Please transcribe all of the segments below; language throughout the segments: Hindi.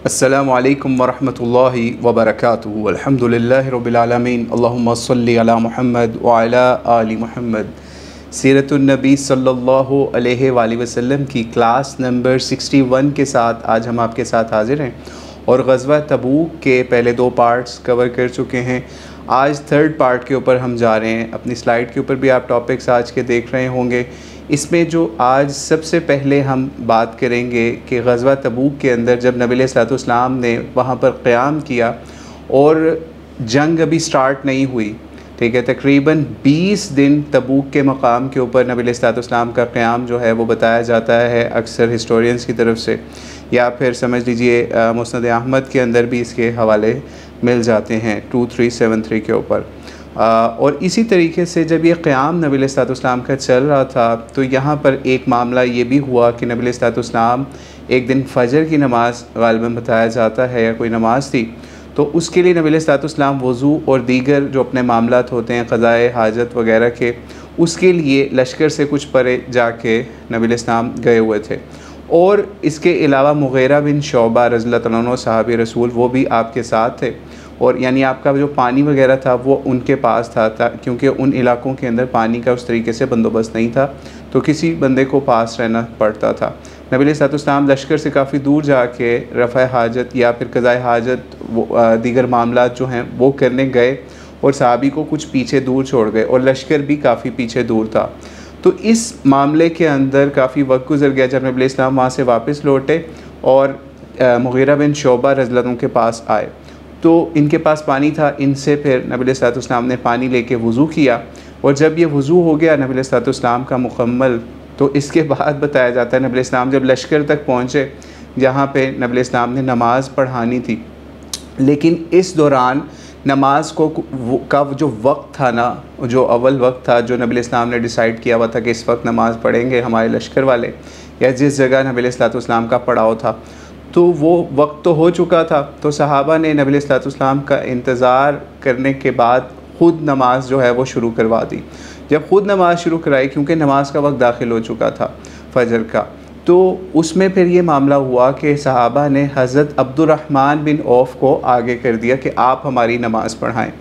अस्सलामुअलैकुम वरहमतुल्लाहि वबरकातुहू। अल्हम्दुलिल्लाहि रब्बिल आलमीन। अल्लाहुम्मा सल्लि अला मुहम्मद व अला आलि मुहम्मद। सीरतुन नबी सल्लल्लाहु अलैहि वसल्लम की क्लास नंबर 61 के साथ आज हम आपके साथ हाज़िर हैं और ग़ज़वा तबूक के पहले 2 पार्ट्स कवर कर चुके हैं। आज 3rd पार्ट के ऊपर हम जा रहे हैं। अपनी स्लाइड के ऊपर भी आप टॉपिक्स आज के देख रहे होंगे। इसमें जो आज सबसे पहले हम बात करेंगे कि ग़ज़वा तबूक के अंदर जब नबी अलैहिस्सलाम ने वहाँ पर क़याम किया और जंग अभी स्टार्ट नहीं हुई, ठीक है, तकरीबन 20 दिन तबूक के मकाम के ऊपर नबी अलैहिस्सलाम का क़याम जो है वो बताया जाता है अक्सर हिस्टोरियंस की तरफ से, या फिर समझ लीजिए मुस्नद अहमद के अंदर भी इसके हवाले मिल जाते हैं 2373 के ऊपर। और इसी तरीके से जब ये क़याम नबी अलैहिस्सलाम का चल रहा था तो यहाँ पर एक मामला ये भी हुआ कि नबी अलैहिस्सलाम एक दिन फ़जर की नमाज़ ग़ालिबन बताया जाता है या कोई नमाज़ थी, तो उसके लिए नबी अलैहिस्सलाम वज़ू और दीगर जो अपने मामलात होते हैं क़ज़ाए हाजत वग़ैरह के, उसके लिए लश्कर से कुछ परे जाके नबी अलैहिस्सलाम गए हुए थे। और इसके अलावा मुग़ीरा बिन शोबा रज़ियल्लाहु तआला अन्हु सहाबी रसूल वो भी आपके साथ थे, और यानी आपका जो पानी वगैरह था वो उनके पास था क्योंकि उन इलाकों के अंदर पानी का उस तरीके से बंदोबस्त नहीं था, तो किसी बंदे को पास रहना पड़ता था। नबी अलैहिस्सलाम लश्कर से काफ़ी दूर जाके रफ़ा हाजत या फिर क़ज़ाए हाजत दीगर मामलात जो हैं वो करने गए और सहाबी को कुछ पीछे दूर छोड़ गए और लश्कर भी काफ़ी पीछे दूर था। तो इस मामले के अंदर काफ़ी वक्त गुजर गया जब नबी अलैहिस्सलाम वहाँ से वापस लौटे और मुग़ीरा बिन शोबा रज़ियल्लाहु अन्हु के पास आए, तो इनके पास पानी था। इनसे फिर नबी अलैहिस्सलाम ने पानी लेके वज़ू किया, और जब ये वज़ू हो गया नबी अलैहिस्सलाम का मुकम्मल, तो इसके बाद बताया जाता है नबी अलैहिस्सलाम जब लश्कर तक पहुँचे जहाँ पे नबी अलैहिस्सलाम ने नमाज़ पढ़ानी थी, लेकिन इस दौरान नमाज का जो वक्त था ना, जो अव्वल वक्त था जो नबी अलैहिस्सलाम ने डिसाइड किया हुआ था कि इस वक्त नमाज़ पढ़ेंगे हमारे लश्कर वाले, या जिस जगह नबी अलैहिस्सलाम का पड़ाव था, तो वो वक्त तो हो चुका था। तो सहाबा ने नबी अलैहिस्सलाम का इंतज़ार करने के बाद ख़ुद नमाज जो है वो शुरू करवा दी। जब ख़ुद नमाज शुरू कराई, क्योंकि नमाज का वक्त दाखिल हो चुका था फ़जर का, तो उसमें फिर ये मामला हुआ कि सहाबा ने हज़रत अब्दुर्रहमान बिन औफ़ को आगे कर दिया कि आप हमारी नमाज़ पढ़ाएं।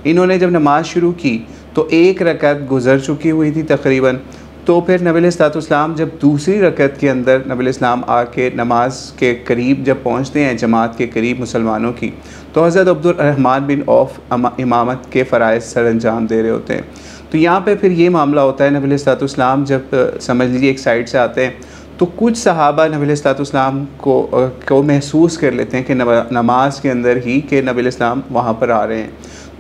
इन्होंने जब नमाज़ शुरू की तो 1 रकअत गुज़र चुकी हुई थी तकरीबन। तो फिर नबी अलैहिस्सलाम जब दूसरी रकअत के अंदर नबी अलैहिस्सलाम आके नमाज के करीब जब पहुँचते हैं, जमात के करीब मुसलमानों की, तो हज़रत अब्दुर्रहमान बिन औफ़ इमामत के फ़राइज़ सर अंजाम दे रहे होते हैं। तो यहाँ पे फिर ये मामला होता है, नबी अलैहिस्सलाम जब समझ लीजिए एक साइड से आते हैं तो कुछ सहाबा नबी अलैहिस्सलाम को महसूस कर लेते हैं कि नमाज के अंदर ही कि नबी अलैहिस्सलाम वहाँ पर आ रहे हैं,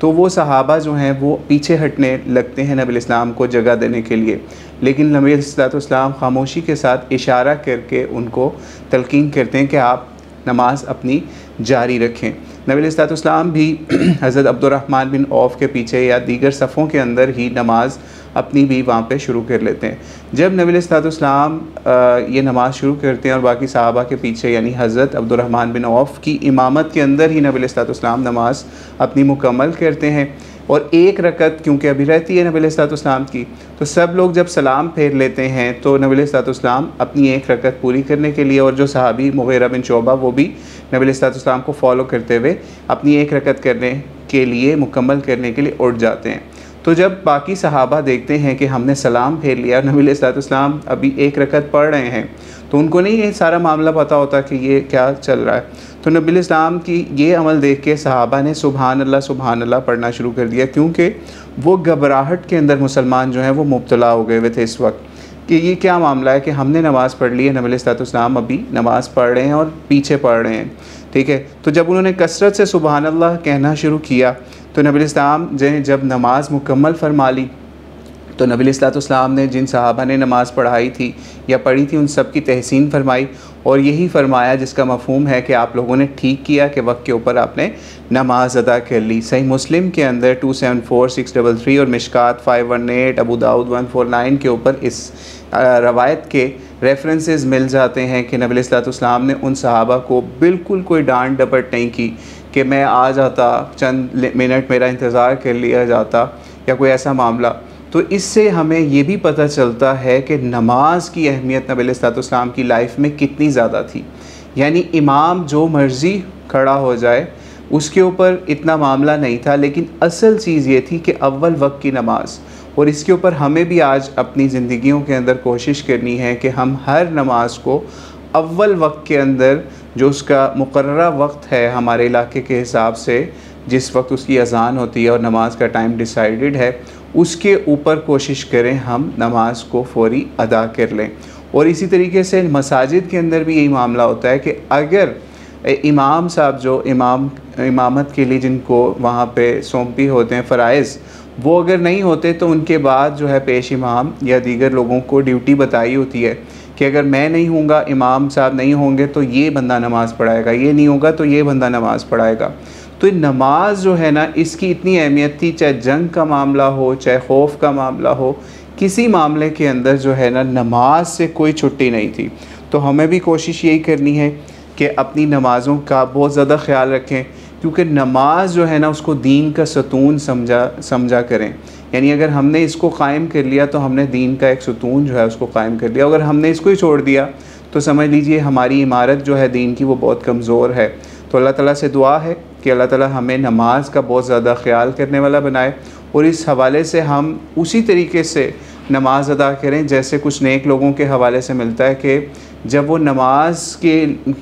तो वो सहाबा जो हैं वो पीछे हटने लगते हैं नबी अलैहिस्सलाम को जगह देने के लिए, लेकिन नबी अलैहिस्सलाम खामोशी के साथ इशारा करके उनको तलकीन करते हैं कि आप नमाज अपनी जारी रखें। नबी अलैहिस्सलाम भी हज़रत अब्दुर्रहमान बिन औफ़ के पीछे या दीगर सफ़ों के अंदर ही नमाज अपनी भी वहाँ पे शुरू कर लेते हैं। जब नबी अलैहिस्सलाम ये नमाज़ शुरू करते हैं और बाकी सहाबा के पीछे यानी हज़रत अब्दुर्रहमान बिन औफ़ की इमामत के अंदर ही नबी अलैहिस्सलाम नमाज अपनी मुकम्मल करते हैं, और 1 रकअत क्योंकि अभी रहती है नबी अलैहिस्सलाम की, तो सब लोग जब सलाम फेर लेते हैं तो नबी अलैहिस्सलाम अपनी 1 रकअत पूरी करने के लिए, और जो सहाबी मुग़ीरा बिन शोबा वो भी नबी अलैहिस्सलाम को फॉलो करते हुए अपनी 1 रकअत करने के लिए मुकम्मल करने के लिए उठ जाते हैं। तो जब बाकी सहाबा देखते हैं कि हमने सलाम फेर लिया, नबी अलैहिस्सलाम अभी 1 रकअत पढ़ रहे हैं, तो उनको नहीं ये सारा मामला पता होता कि ये क्या चल रहा है। तो नबी अलैहिस्सलाम की ये अमल देख के सहाबा ने सुबहान अल्लाह पढ़ना शुरू कर दिया, क्योंकि वो घबराहट के अंदर मुसलमान जो हैं वो मुब्तला हो गए हुए थे इस वक्त कि ये क्या मामला है कि हमने नमाज़ पढ़ ली है, नबी अलैहिस्सलाम अभी नमाज़ पढ़ रहे हैं और पीछे पढ़ रहे हैं, ठीक है। तो जब उन्होंने कसरत से सुबहान अल्लाह कहना शुरू किया तो नबी अलैहिस्सलाम जब नमाज मुकम्मल फरमा ली, तो नबी अलैहिस्सलाम ने जिन सहाबा ने नमाज़ पढ़ाई थी या पढ़ी थी उन सब की तहसीन फरमाई, और यही फरमाया जिसका मफ़हूम है कि आप लोगों ने ठीक किया कि वक्त के ऊपर आपने नमाज अदा कर ली। सही मुस्लिम के अंदर 274633 और मिशकात 518, अबू दाऊद 149 के ऊपर इस रवायत के रेफरेंसेस मिल जाते हैं कि नबी अलैहिस्सलाम ने उन सहाबा को बिल्कुल कोई डांट डपट नहीं की कि मैं आ जाता, चंद मिनट मेरा इंतज़ार कर लिया जाता या कोई ऐसा मामला। तो इससे हमें ये भी पता चलता है कि नमाज की अहमियत नबी अलैहिस्सलाम की लाइफ में कितनी ज़्यादा थी। यानी इमाम जो मर्ज़ी खड़ा हो जाए उसके ऊपर इतना मामला नहीं था, लेकिन असल चीज़ ये थी कि अव्वल वक्त की नमाज। और इसके ऊपर हमें भी आज अपनी ज़िंदगियों के अंदर कोशिश करनी है कि हम हर नमाज को अव्वल वक्त के अंदर, जो उसका मुकर्ररा वक्त है हमारे इलाके के हिसाब से, जिस वक्त उसकी अज़ान होती है और नमाज का टाइम डिसाइडेड है, उसके ऊपर कोशिश करें हम नमाज को फ़ौरी अदा कर लें। और इसी तरीके से मसाजिद के अंदर भी यही मामला होता है कि अगर इमाम साहब जो इमामत के लिए जिनको वहाँ पे सौंपी होते हैं फ़राइज़, वो अगर नहीं होते तो उनके बाद जो है पेश इमाम या दीगर लोगों को ड्यूटी बताई होती है कि अगर मैं नहीं हूँगा, इमाम साहब नहीं होंगे तो ये बंदा नमाज़ पढ़ाएगा, ये नहीं होगा तो ये बंदा नमाज़ पढ़ाएगा। तो नमाज जो है ना, इसकी इतनी अहमियत थी, चाहे जंग का मामला हो, चाहे खौफ का मामला हो, किसी मामले के अंदर जो है ना नमाज से कोई छुट्टी नहीं थी। तो हमें भी कोशिश यही करनी है कि अपनी नमाज़ों का बहुत ज़्यादा ख्याल रखें, क्योंकि नमाज जो है ना उसको दीन का सतून समझा करें। यानी अगर हमने इसको कायम कर लिया तो हमने दीन का एक सतून जो है उसको कायम कर लिया। अगर हमने इसको ही छोड़ दिया तो समझ लीजिए हमारी इमारत जो है दीन की वो बहुत कमज़ोर है। तो अल्लाह ताला से दुआ है कि अल्लाह ताला हमें नमाज का बहुत ज़्यादा ख्याल करने वाला बनाए, और इस हवाले से हम उसी तरीके से नमाज अदा करें जैसे कुछ नेक लोगों के हवाले से मिलता है कि जब वो नमाज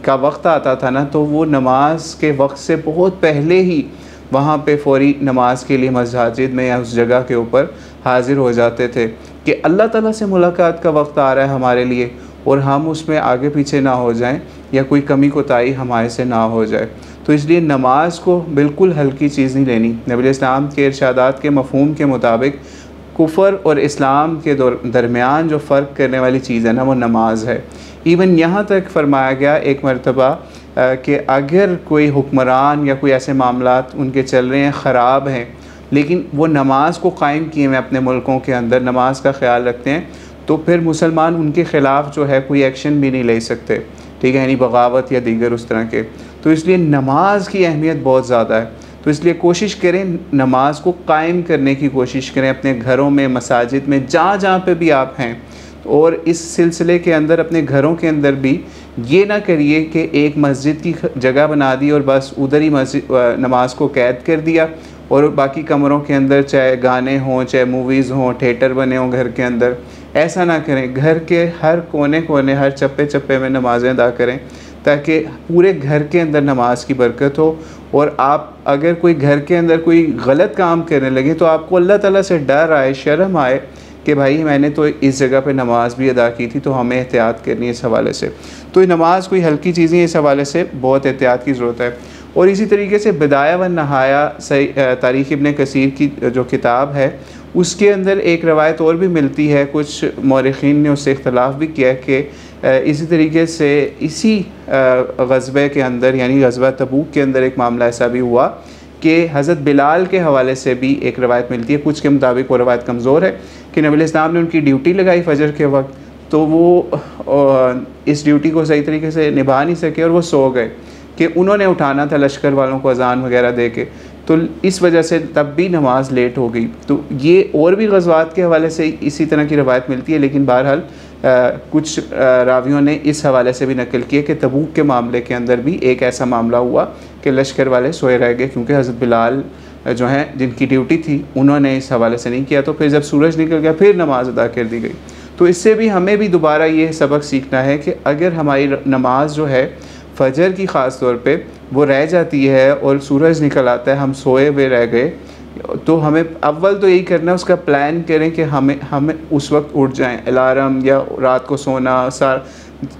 का वक्त आता था ना, तो वो नमाज के वक्त से बहुत पहले ही वहाँ पे फ़ौरी नमाज के लिए मस्जिद में या उस जगह के ऊपर हाज़िर हो जाते थे कि अल्लाह ताला से मुलाकात का वक्त आ रहा है हमारे लिए, और हम उसमें आगे पीछे ना हो जाएं या कोई कमी कोताही हमारे से ना हो जाए। तो इसलिए नमाज को बिल्कुल हल्की चीज़ नहीं लेनी। नबी इस्लाम के इरशादात के मफ़हूम के मुताबिक कुफ़र और इस्लाम के दरमियान जो फ़र्क करने वाली चीज़ है ना, वो नमाज है। इवन यहाँ तक फरमाया गया एक मरतबा कि अगर कोई हुक्मरान या कोई ऐसे मामलात उनके चल रहे हैं, ख़राब हैं, लेकिन वो नमाज को कायम किए हुए अपने मुल्कों के अंदर नमाज का ख्याल रखते हैं, तो फिर मुसलमान उनके ख़िलाफ़ जो है कोई एक्शन भी नहीं ले सकते, ठीक है, यानी बगावत या दीगर उस तरह के। तो इसलिए नमाज की अहमियत बहुत ज़्यादा है। तो इसलिए कोशिश करें नमाज को कायम करने की कोशिश करें अपने घरों में, मसाजिद में, जहाँ जहाँ पे भी आप हैं। और इस सिलसिले के अंदर अपने घरों के अंदर भी ये ना करिए कि एक मस्जिद की जगह बना दी और बस उधर ही नमाज को कैद कर दिया, और बाकी कमरों के अंदर चाहे गाने हों, चाहे मूवीज़ हों, थिएटर बने हों घर के अंदर, ऐसा ना करें। घर के हर कोने कोने, हर चप्पे चप्पे में नमाज़ें अदा करें, ताकि पूरे घर के अंदर नमाज की बरकत हो। और आप अगर कोई घर के अंदर कोई गलत काम करने लगे तो आपको अल्लाह ताला से डर आए, शर्म आए कि भाई मैंने तो इस जगह पे नमाज भी अदा की थी, तो हमें एहतियात करनी है इस हवाले से। तो ये नमाज कोई हल्की चीज़ नहीं, इस हवाले से बहुत एहतियात की ज़रूरत है। और इसी तरीके से बिदाया व नहाया तारीख़ इब्न कसीर की जो किताब है, उसके अंदर एक रवायत और भी मिलती है, कुछ मौरख़ीन ने उससे इख्तलाफ भी किया कि इसी तरीके से इसी ग़ज़वे के अंदर, यानी ग़ज़वा तबूक के अंदर एक मामला ऐसा भी हुआ कि हज़रत बिलाल के हवाले से भी एक रवायत मिलती है, कुछ के मुताबिक वो रवायत कमज़ोर है, कि नबी इस्लाम ने उनकी ड्यूटी लगाई फ़जर के वक्त, तो वो इस ड्यूटी को सही तरीके से निभा नहीं सके और वो सो गए, कि उन्होंने उठाना था लश्कर वालों को अज़ान वगैरह दे के, तो इस वजह से तब भी नमाज लेट हो गई। तो ये और भी ग़ज़वात के हवाले से इसी तरह की रवायत मिलती है, लेकिन बहरहाल कुछ रावियों ने इस हवाले से भी नकल किया कि तबूक के मामले के अंदर भी एक ऐसा मामला हुआ कि लश्कर वाले सोए रह गए, क्योंकि हज़रत बिलाल जो हैं जिनकी ड्यूटी थी उन्होंने इस हवाले से नहीं किया। तो फिर जब सूरज निकल गया फिर नमाज अदा कर दी गई। तो इससे भी हमें भी दोबारा ये सबक सीखना है कि अगर हमारी नमाज जो है फ़जर की ख़ास तौर पे वो रह जाती है और सूरज निकल आता है, हम सोए हुए रह गए, तो हमें अव्वल तो यही करना है, उसका प्लान करें कि हमें उस वक्त उठ जाएं। अलार्म या रात को सोना,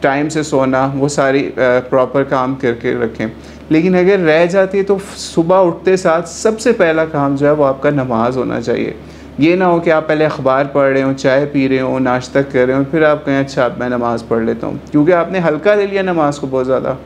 टाइम से सोना, वो सारी प्रॉपर काम करके रखें। लेकिन अगर रह जाती है तो सुबह उठते साथ सबसे पहला काम जो है वो आपका नमाज होना चाहिए। ये ना हो कि आप पहले अखबार पढ़ रहे हो, चाय पी रहे हो, नाश्ता कर रहे हो, फिर आप कहें अच्छा मैं नमाज़ पढ़ लेता हूँ, क्योंकि आपने हल्का ले लिया नमाज को बहुत ज़्यादा।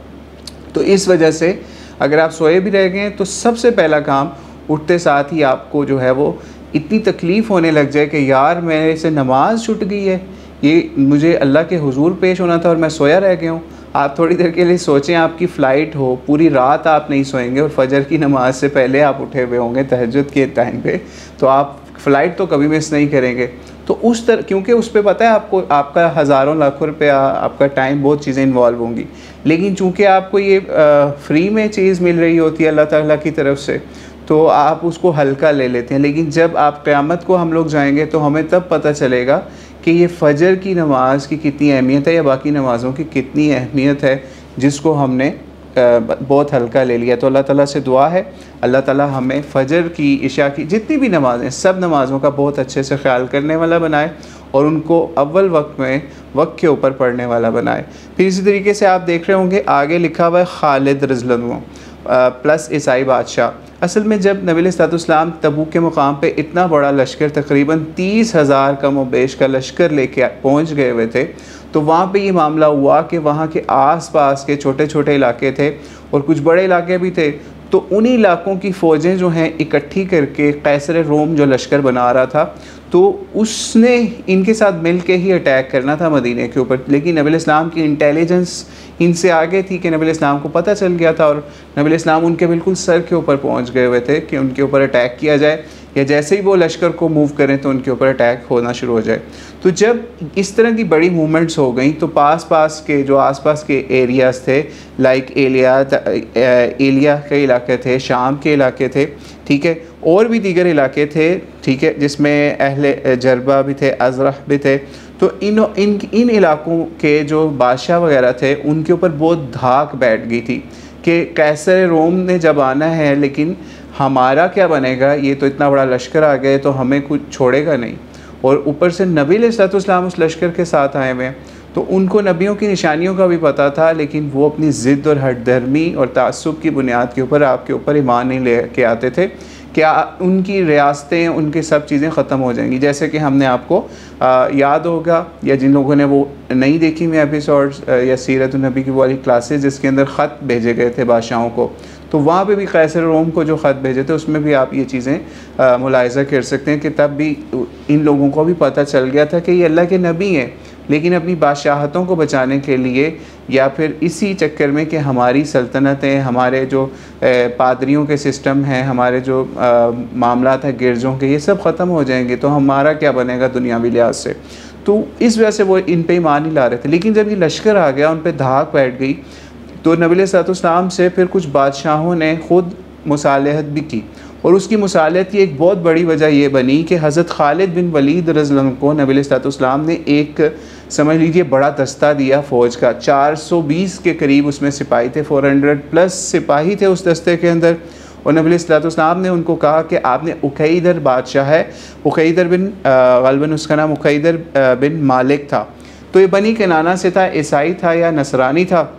तो इस वजह से अगर आप सोए भी रह गए तो सबसे पहला काम उठते साथ ही आपको जो है वो इतनी तकलीफ़ होने लग जाए कि यार मेरे से नमाज छूट गई है, ये मुझे अल्लाह के हुजूर पेश होना था और मैं सोया रह गया हूँ। आप थोड़ी देर के लिए सोचें, आपकी फ़्लाइट हो, पूरी रात आप नहीं सोएंगे और फजर की नमाज से पहले आप उठे हुए होंगे तहज्जुद के टाइम पे, तो आप फ़्लाइट तो कभी मिस नहीं करेंगे। तो उस तरह, क्योंकि उस पर पता है आपको आपका हज़ारों लाखों रुपया, आपका टाइम, बहुत चीज़ें इन्वॉल्व होंगी, लेकिन चूँकि आपको ये फ्री में चीज़ मिल रही होती है अल्लाह ताला की तरफ से, तो आप उसको हल्का ले लेते हैं। लेकिन जब आप क़यामत को हम लोग जाएंगे तो हमें तब पता चलेगा कि ये फ़जर की नमाज़ की कितनी अहमियत है या बाकी नमाज़ों की कितनी अहमियत है, जिसको हमने बहुत हल्का ले लिया। तो अल्लाह ताला से दुआ है, अल्लाह ताला हमें फ़जर की, इशा की, जितनी भी नमाज़ें, सब नमाज़ों का बहुत अच्छे से ख़्याल करने वाला बनाए और उनको अव्वल वक्त में वक्त के ऊपर पढ़ने वाला बनाए। फिर इसी तरीके से आप देख रहे होंगे आगे लिखा हुआ है खालिद रज़ियल्लाहु अन्हु प्लस ईसाई बादशाह। असल में जब नबी अलैहिस्सलाम तबूक के मुकाम पे इतना बड़ा लश्कर, तकरीबन 30,000 कम व बेश का लश्कर लेके पहुँच गए हुए थे, तो वहाँ पे ये मामला हुआ कि वहाँ के आसपास के छोटे छोटे इलाके थे और कुछ बड़े इलाके भी थे। तो उन्हीं इलाकों की फ़ौजें जो हैं इकट्ठी करके कैसर रोम जो लश्कर बना रहा था, तो उसने इनके साथ मिल के ही अटैक करना था मदीने के ऊपर। लेकिन नबी इस्लाम की इंटेलिजेंस इनसे आगे थी कि नबी इस्लाम को पता चल गया था और नबी इस्लाम उनके बिल्कुल सर के ऊपर पहुंच गए हुए थे कि उनके ऊपर अटैक किया जाए, या जैसे ही वो लश्कर को मूव करें तो उनके ऊपर अटैक होना शुरू हो जाए। तो जब इस तरह की बड़ी मूवमेंट्स हो गई तो पास के जो आसपास के एरियाज़ थे, लाइक एलिया के इलाके थे, शाम के इलाके थे, ठीक है, और भी दीगर इलाके थे, ठीक है, जिसमें अहले जरबा भी थे, अज़रह भी थे। तो इन इलाकों के जो बादशाह वगैरह थे उनके ऊपर बहुत धाक बैठ गई थी कि कैसर रोम ने जब आना है, लेकिन हमारा क्या बनेगा, ये तो इतना बड़ा लश्कर आ गए तो हमें कुछ छोड़ेगा नहीं। और ऊपर से नबी अलैहिस्सलाम उस लश्कर के साथ आए हुए हैं, तो उनको नबियों की निशानियों का भी पता था, लेकिन वो अपनी ज़िद और हठधर्मी और तासुब की बुनियाद के ऊपर आपके ऊपर ईमान नहीं ले के आते थे क्या उनकी रियासतें, उनकी सब चीज़ें ख़त्म हो जाएंगी। जैसे कि हमने आपको याद होगा, या जिन लोगों ने वो नहीं देखी हुई एपिसोड्स या सीरत नबी की वाली क्लासेस जिसके अंदर ख़त भेजे गए थे बादशाहों को, तो वहाँ पे भी कैसर रोम को जो ख़त भेजे थे उसमें भी आप ये चीज़ें मुलाहिज़ा कर सकते हैं कि तब भी इन लोगों को भी पता चल गया था कि ये अल्लाह के नबी हैं, लेकिन अपनी बादशाहतों को बचाने के लिए या फिर इसी चक्कर में कि हमारी सल्तनतें, हमारे जो पादरियों के सिस्टम हैं, हमारे जो मामलात हैं गिरजों के, ये सब ख़त्म हो जाएंगे तो हमारा क्या बनेगा दुनियावी लिहाज से। तो इस वजह से वो इन पे ईमान नहीं ला रहे थे। लेकिन जब ये लश्कर आ गया, उन पे धाक बैठ गई, तो नबी अलैहिस्सलाम से फिर कुछ बादशाहों ने ख़ुद मुसालहत भी की। और उसकी मुसालहत की एक बहुत बड़ी वजह ये बनी कि हज़रत खालिद बिन वलीद रज़ियल्लाहु अन्हु को नबी अलैहिस्सलाम ने एक, समझ लीजिए, बड़ा दस्ता दिया फ़ौज का। 420 के करीब उसमें सिपाही थे, 400 प्लस सिपाही थे उस दस्ते के अंदर। और नबी अलैहिस्सलाम ने उनको कहा कि आपने उकैदर बादशाह है, उकैदर बिन ग़ालिबन उसका नाम उकैदर बिन मालिक था, तो ये बनी किनाना से था, ईसाई था या नसरानी था,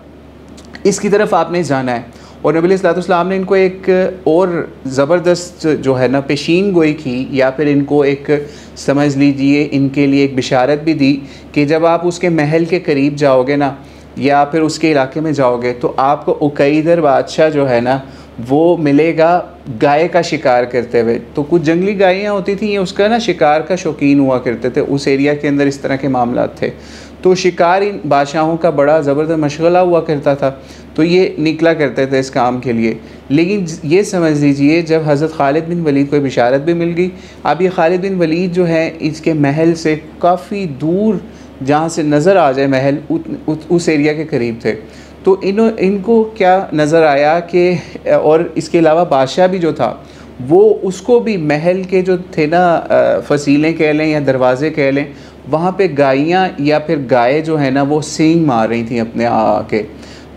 इसकी तरफ आपने जाना है। और नबी अलैहिस्सलाम ने इनको एक और ज़बरदस्त जो है ना पेशीन गोई की, या फिर इनको एक, समझ लीजिए, इनके लिए एक बिशारत भी दी कि जब आप उसके महल के करीब जाओगे ना, या फिर उसके इलाके में जाओगे, तो आपको उकैदर बादशाह जो है ना वो मिलेगा गाय का शिकार करते हुए। तो कुछ जंगली गायें होती थी, ये उसका ना शिकार का शौकीन हुआ करते थे, उस एरिया के अंदर इस तरह के मामलात थे। तो शिकार इन बादशाहों का बड़ा ज़बरदस्त मशगला हुआ करता था, तो ये निकला करते थे इस काम के लिए। लेकिन ये समझ लीजिए, जब हज़रत खालिद बिन वलीद को बिशारत भी मिल गई, अब ये खालिद बिन वलीद जो है इसके महल से काफ़ी दूर, जहाँ से नज़र आ जाए महल, उस एरिया के करीब थे। तो इनको क्या नज़र आया कि, और इसके अलावा बादशाह भी जो था वो, उसको भी महल के जो थे ना फसीलें कह लें या दरवाज़े कह लें, वहाँ पे गायें या फिर गाय जो है ना वो सींग मार रही थी अपने आके।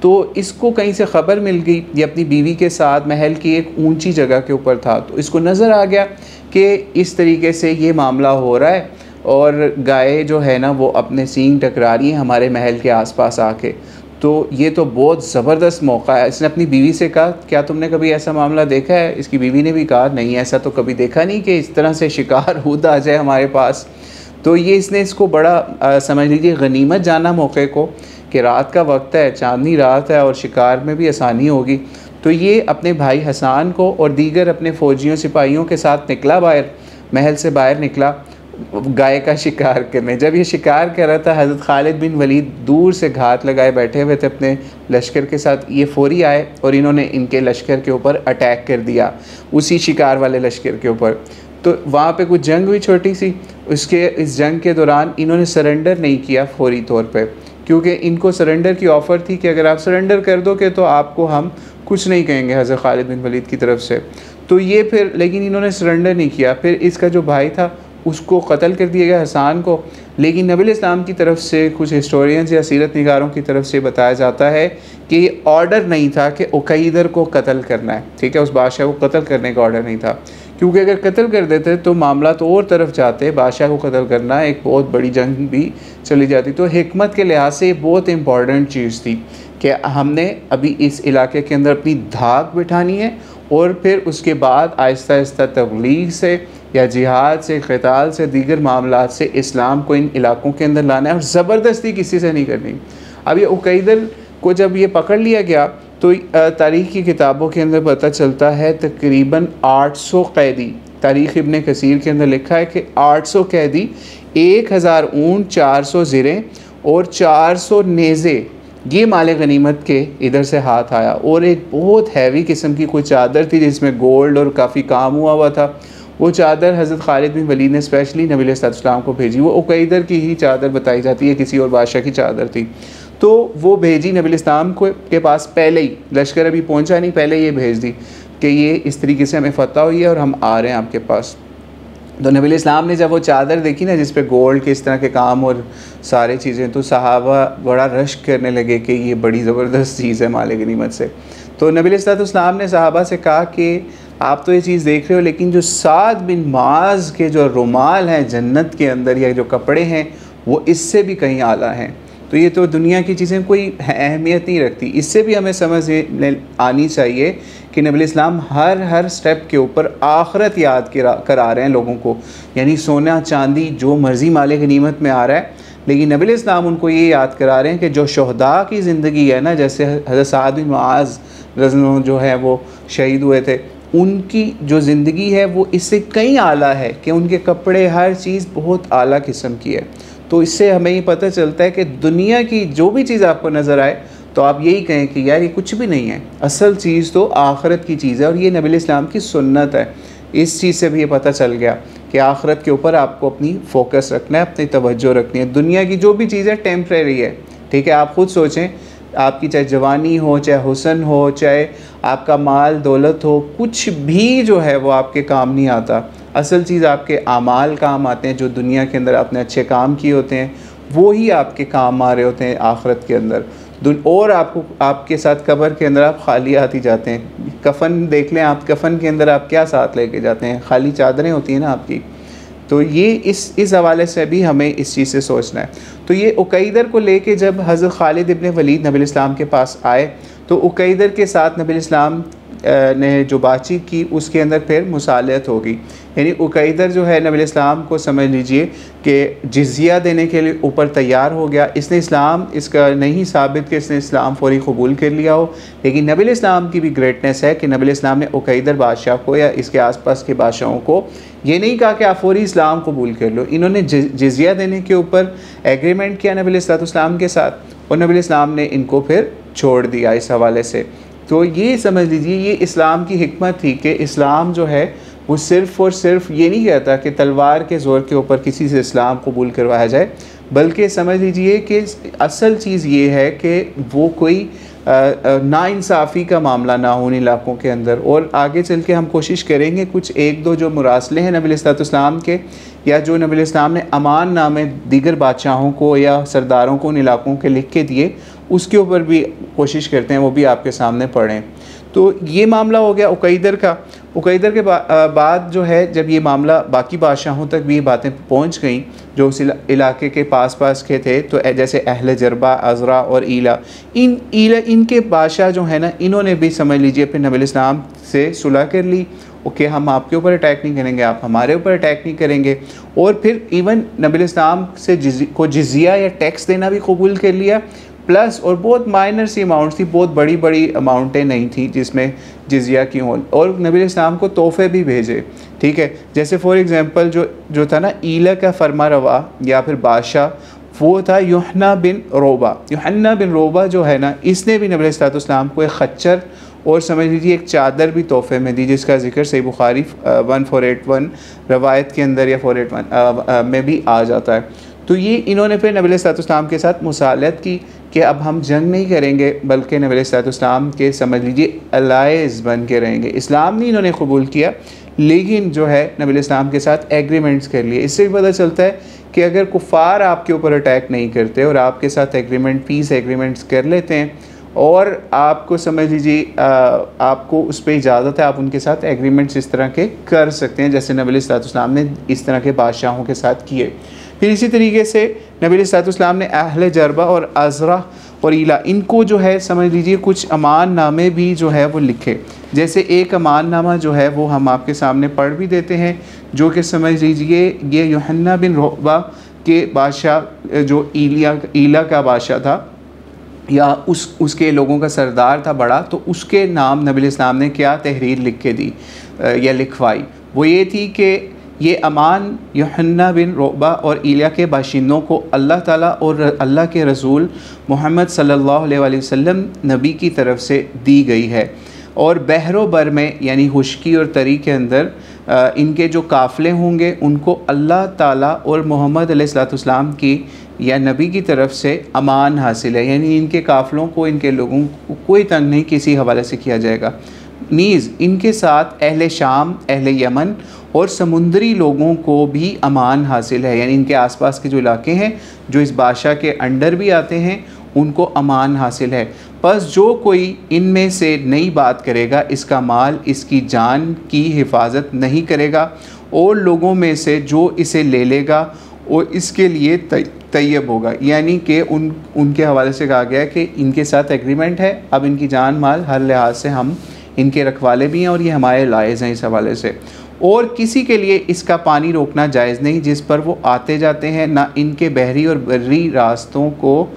तो इसको कहीं से ख़बर मिल गई, ये अपनी बीवी के साथ महल की एक ऊंची जगह के ऊपर था, तो इसको नज़र आ गया कि इस तरीके से ये मामला हो रहा है और गाय जो है ना वो अपने सींग टकरा रही हैं हमारे महल के आसपास आके। तो ये तो बहुत ज़बरदस्त मौका है। इसने अपनी बीवी से कहा, क्या तुमने कभी ऐसा मामला देखा है? इसकी बीवी ने भी कहा, नहीं, ऐसा तो कभी देखा नहीं कि इस तरह से शिकार खुद आ जाए हमारे पास। तो ये इसने इसको बड़ा समझ लीजिए गनीमत जाना मौके को, कि रात का वक्त है, चांदनी रात है और शिकार में भी आसानी होगी। तो ये अपने भाई हसन को और दीगर अपने फ़ौजियों सिपाहियों के साथ निकला, बाहर महल से बाहर निकला गाय का शिकार करने। जब ये शिकार कर रहा था, हज़रत खालिद बिन वलीद दूर से घात लगाए बैठे हुए थे अपने लश्कर के साथ, ये फ़ौरी आए और इन्होंने इनके लश्कर के ऊपर अटैक कर दिया, उसी शिकार वाले लश्कर के ऊपर। तो वहाँ पे कुछ जंग हुई छोटी सी, इस जंग के दौरान इन्होंने सरेंडर नहीं किया फौरी तौर पे, क्योंकि इनको सरेंडर की ऑफ़र थी कि अगर आप सरेंडर कर दोगे तो आपको हम कुछ नहीं कहेंगे हज़रत खालिद बिन वलीद की तरफ से। तो ये फिर लेकिन इन्होंने सरेंडर नहीं किया। फिर इसका जो भाई था उसको कत्ल कर दिया गया, हसन को। लेकिन नबी इस्लाम की तरफ से कुछ हिस्टोरियंस या सीरत निगारों की तरफ से बताया जाता है कि ये ऑर्डर नहीं था कि उकैदर को कत्ल करना है, ठीक है, उस बादशाह को कत्ल करने का ऑर्डर नहीं था, क्योंकि अगर कत्ल कर देते तो मामला तो और तरफ जाते, बादशाह को कत्ल करना एक बहुत बड़ी जंग भी चली जाती। तो हिकमत के लिहाज से बहुत इंपॉर्टेंट चीज़ थी कि हमने अभी इस इलाके के अंदर अपनी धाक बिठानी है और फिर उसके बाद आहिस्ता आहिस्ता तबलीग से या जिहाद से, क़िताल से, दीगर मामलात से इस्लाम को इन इलाकों के अंदर लाना है और ज़बरदस्ती किसी से नहीं करनी। अब ये उकैदर को जब ये पकड़ लिया गया तो तारीख़ की किताबों के अंदर पता चलता है तकरीबन 800 कैदी, तारीख़ इब्न कसीर के अंदर लिखा है कि 800 कैदी, 1000 ऊँट, 400 ज़िरें और 400 नेज़े, ये माल गनीमत के इधर से हाथ आया। और एक बहुत हैवी किस्म की कोई चादर थी जिसमें गोल्ड और काफ़ी काम हुआ था। वो चादर हज़रत खालिद बिन वलीद ने स्पेशली नबी अलैहिस्सलाम को भेजी। वो उकैदर की ही चादर बताई जाती है, किसी और बादशाह की चादर थी। तो वो भेजी नबी अलैहिस्सलाम के पास, पहले ही लश्कर अभी पहुंचा नहीं, पहले ये भेज दी कि ये इस तरीके से हमें फ़तह हुई है और हम आ रहे हैं आपके पास। तो नबी अलैहिस्सलाम ने जब वो चादर देखी ना जिस पे गोल्ड के इस तरह के काम और सारी चीज़ें, तो सहाबा बड़ा रश करने लगे कि ये बड़ी ज़बरदस्त चीज़ है माल गनीमत से। तो नबी अलैहिस्सलाम ने सहाबा से कहा कि आप तो ये चीज़ देख रहे हो, लेकिन जो साद बिन माज के जो रुमाल हैं जन्नत के अंदर या जो कपड़े हैं वो इससे भी कहीं आला हैं। तो ये तो दुनिया की चीज़ें कोई अहमियत नहीं रखती। इससे भी हमें समझ आनी चाहिए कि नबी इस्लाम हर स्टेप के ऊपर आखिरत याद करा रहे हैं लोगों को, यानी सोना चांदी जो मर्ज़ी माल गनीमत में आ रहा है, लेकिन नबी इस्लाम उनको ये याद करा रहे हैं कि जो शहदा की ज़िंदगी है ना, जैसे हज़रत साद बिन मुआज़ रज़ियल्लाहु जो है वो शहीद हुए थे, उनकी जो ज़िंदगी है वो इससे कहीं आला है कि उनके कपड़े हर चीज़ बहुत आला किस्म की है। तो इससे हमें ये पता चलता है कि दुनिया की जो भी चीज़ आपको नज़र आए तो आप यही कहें कि यार ये कुछ भी नहीं है, असल चीज़ तो आखिरत की चीज़ है और ये नबी इस्लाम की सुन्नत है। इस चीज़ से भी ये पता चल गया कि आखिरत के ऊपर आपको अपनी फ़ोकस रखना है, अपनी तवज्जो रखनी है। दुनिया की जो भी चीज़ है टेम्प्रेरी है, ठीक है। आप ख़ुद सोचें, आपकी चाहे जवानी हो, चाहे हुस्न हो, चाहे आपका माल दौलत हो, कुछ भी जो है वो आपके काम नहीं आता। असल चीज़ आपके आमाल काम आते हैं, जो दुनिया के अंदर आपने अच्छे काम किए होते हैं वो ही आपके काम आ रहे होते हैं आखिरत के अंदर। और आपके साथ कब्र के अंदर आप खाली हाथ ही जाते हैं। कफन देख लें आप, कफन के अंदर आप क्या साथ लेके जाते हैं? खाली चादरें होती हैं ना आपकी। तो ये इस हवाले से भी हमें इस चीज़ से सोचना है। तो ये उकैदर को लेके जब हज़रत खालिद इब्न वलीद नबी इस्लाम के पास आए तो उकैदर के साथ नबी इस्लाम ने जो बातचीत की उसके अंदर फिर मुसालहत होगी, यानी उकैदर जो है नबी इस्लाम को समझ लीजिए कि जिज़िया देने के लिए ऊपर तैयार हो गया। इसने इस्लाम इसका नहीं साबित कि इसने इस्लाम फौरी कबूल कर लिया हो, लेकिन नबी इस्लाम की भी ग्रेटनेस है कि नबी इस्लाम ने उकैदर बादशाह को या इसके आसपास के बादशाहों को ये नहीं कहा कि आप फौरी इस्लाम कबूल कर लो। इन्होंने जिज़िया देने के ऊपर एग्रीमेंट किया नबी इस्लाम के साथ और नबी इस्लाम ने इनको फिर छोड़ दिया इस हवाले से। तो ये समझ लीजिए ये इस्लाम की हिकमत थी कि इस्लाम जो है वो सिर्फ़ और सिर्फ ये नहीं कहता कि तलवार के ज़ोर के ऊपर किसी से इस्लाम कबूल करवाया जाए, बल्कि समझ लीजिए कि असल चीज़ ये है कि वो कोई नाइंसाफ़ी का मामला ना हो उन इलाक़ों के अंदर। और आगे चल के हम कोशिश करेंगे कुछ एक दो जो मुरासले हैं नबी इस्लाम के, या जो नबी इस्लाम ने अमान नामे दीगर बादशाहों को या सरदारों को उन इलाक़ों के लिख के दिए, उसके ऊपर भी कोशिश करते हैं वो भी आपके सामने पढ़ें। तो ये मामला हो गया उकैदर का। उकैदर के बाद जो है जब ये मामला बाकी बादशाहों तक भी ये बातें पहुंच गईं जो उस इलाके के पास के थे, तो जैसे अहले जरबा, अज़रा और ईला इनके बादशाह जो है ना, इन्होंने भी समझ लीजिए फिर नबी इस्लाम से सुलह कर ली। ओके, हम आपके ऊपर अटैक नहीं करेंगे, आप हमारे ऊपर अटैक नहीं करेंगे। और फिर इवन नबी इस्लाम से जिज़िया या टैक्स देना भी कबूल कर लिया, प्लस और बहुत माइनर सी अमाउंट्स थी, बहुत बड़ी बड़ी अमाउंटें नहीं थी जिसमें जिज़िया की हों। और नबी इस्लाम को तोहफ़े भी भेजे, ठीक है। जैसे फॉर एग्ज़ाम्पल जो था ना ईला का फरमा रवा या फिर बादशाह, वो था यूहन्ना बिन रोबा। यूहन्ना बिन रोबा जो है ना, इसने भी नबी अलैहि सल्लम को एक खच्चर और समझ लीजिए एक चादर भी तोहफे में दी, जिसका जिक्र सही बुखारी 1481 रवायत के अंदर या 481 में भी आ जाता है। तो ये इन्होंने फिर नबी अलैहि सल्लम के साथ मुसालत की कि अब हम जंग नहीं करेंगे, बल्कि नबी अलैहि सल्लम के समझ लीजिए अलाइज़ बन के रहेंगे। इस्लाम नहीं इन्होंने कबूल किया, लेकिन जो है नबी अलैहि सल्लम के साथ एग्रीमेंट्स कर लिए। इससे भी पता चलता है कि अगर कुफ़ार आपके ऊपर अटैक नहीं करते और आपके साथ एग्रीमेंट, पीस एग्रीमेंट्स कर लेते हैं और आपको समझ लीजिए आपको उस पर इजाज़त है, आप उनके साथ एग्रीमेंट्स इस तरह के कर सकते हैं, जैसे नबी अलैहि सल्लम ने इस तरह के बादशाहों के साथ किए। फिर इसी तरीके से नबी अलैहि सल्लम ने अहले जरबा और अज़रा और ईला, इनको जो है समझ लीजिए कुछ अमान नामे भी जो है वो लिखे। जैसे एक अमान नामा जो है वो हम आपके सामने पढ़ भी देते हैं, जो कि समझ लीजिए ये यूहन्ना बिन रोबा के बादशाह जो ईला का बादशाह था या उसके लोगों का सरदार था बड़ा, तो उसके नाम नबी इस्लाम ने क्या तहरीर लिख के दी या लिखवाई। वो ये थी कि ये अमान यूहन्ना बिन रोबा और ईलिया के बाशिंदों को अल्लाह ताला और अल्लाह के रसूल मोहम्मद सल्लल्लाहु अलैहि वसल्लम नबी की तरफ से दी गई है। और बहरो बर में यानी खुश्की और तरी के अंदर इनके जो काफ़िले होंगे उनको अल्लाह ताला और मोहम्मद अलैहिस्सलाम की या नबी की तरफ से अमान हासिल है, यानी इनके काफ़िलों को, इनके लोगों को कोई तंग नहीं किसी हवाले से किया जाएगा। नीज़ इनके साथ अहले शाम, अहले यमन और समुंदरी लोगों को भी अमान हासिल है, यानी इनके आसपास के जो इलाके हैं जो इस बादशाह के अंडर भी आते हैं उनको अमान हासिल है। बस जो कोई इनमें से नई बात करेगा, इसका माल, इसकी जान की हिफाजत नहीं करेगा, और लोगों में से जो इसे ले लेगा और इसके लिए तैयब होगा, यानी कि उनके हवाले से कहा गया है कि इनके साथ एग्रीमेंट है, अब इनकी जान माल हर लिहाज से हम इनके रखवाले भी हैं और ये हमारे लायज़ हैं इस हवाले से। और किसी के लिए इसका पानी रोकना जायज़ नहीं जिस पर वो आते जाते हैं, ना इनके बहरी और बर्री रास्तों को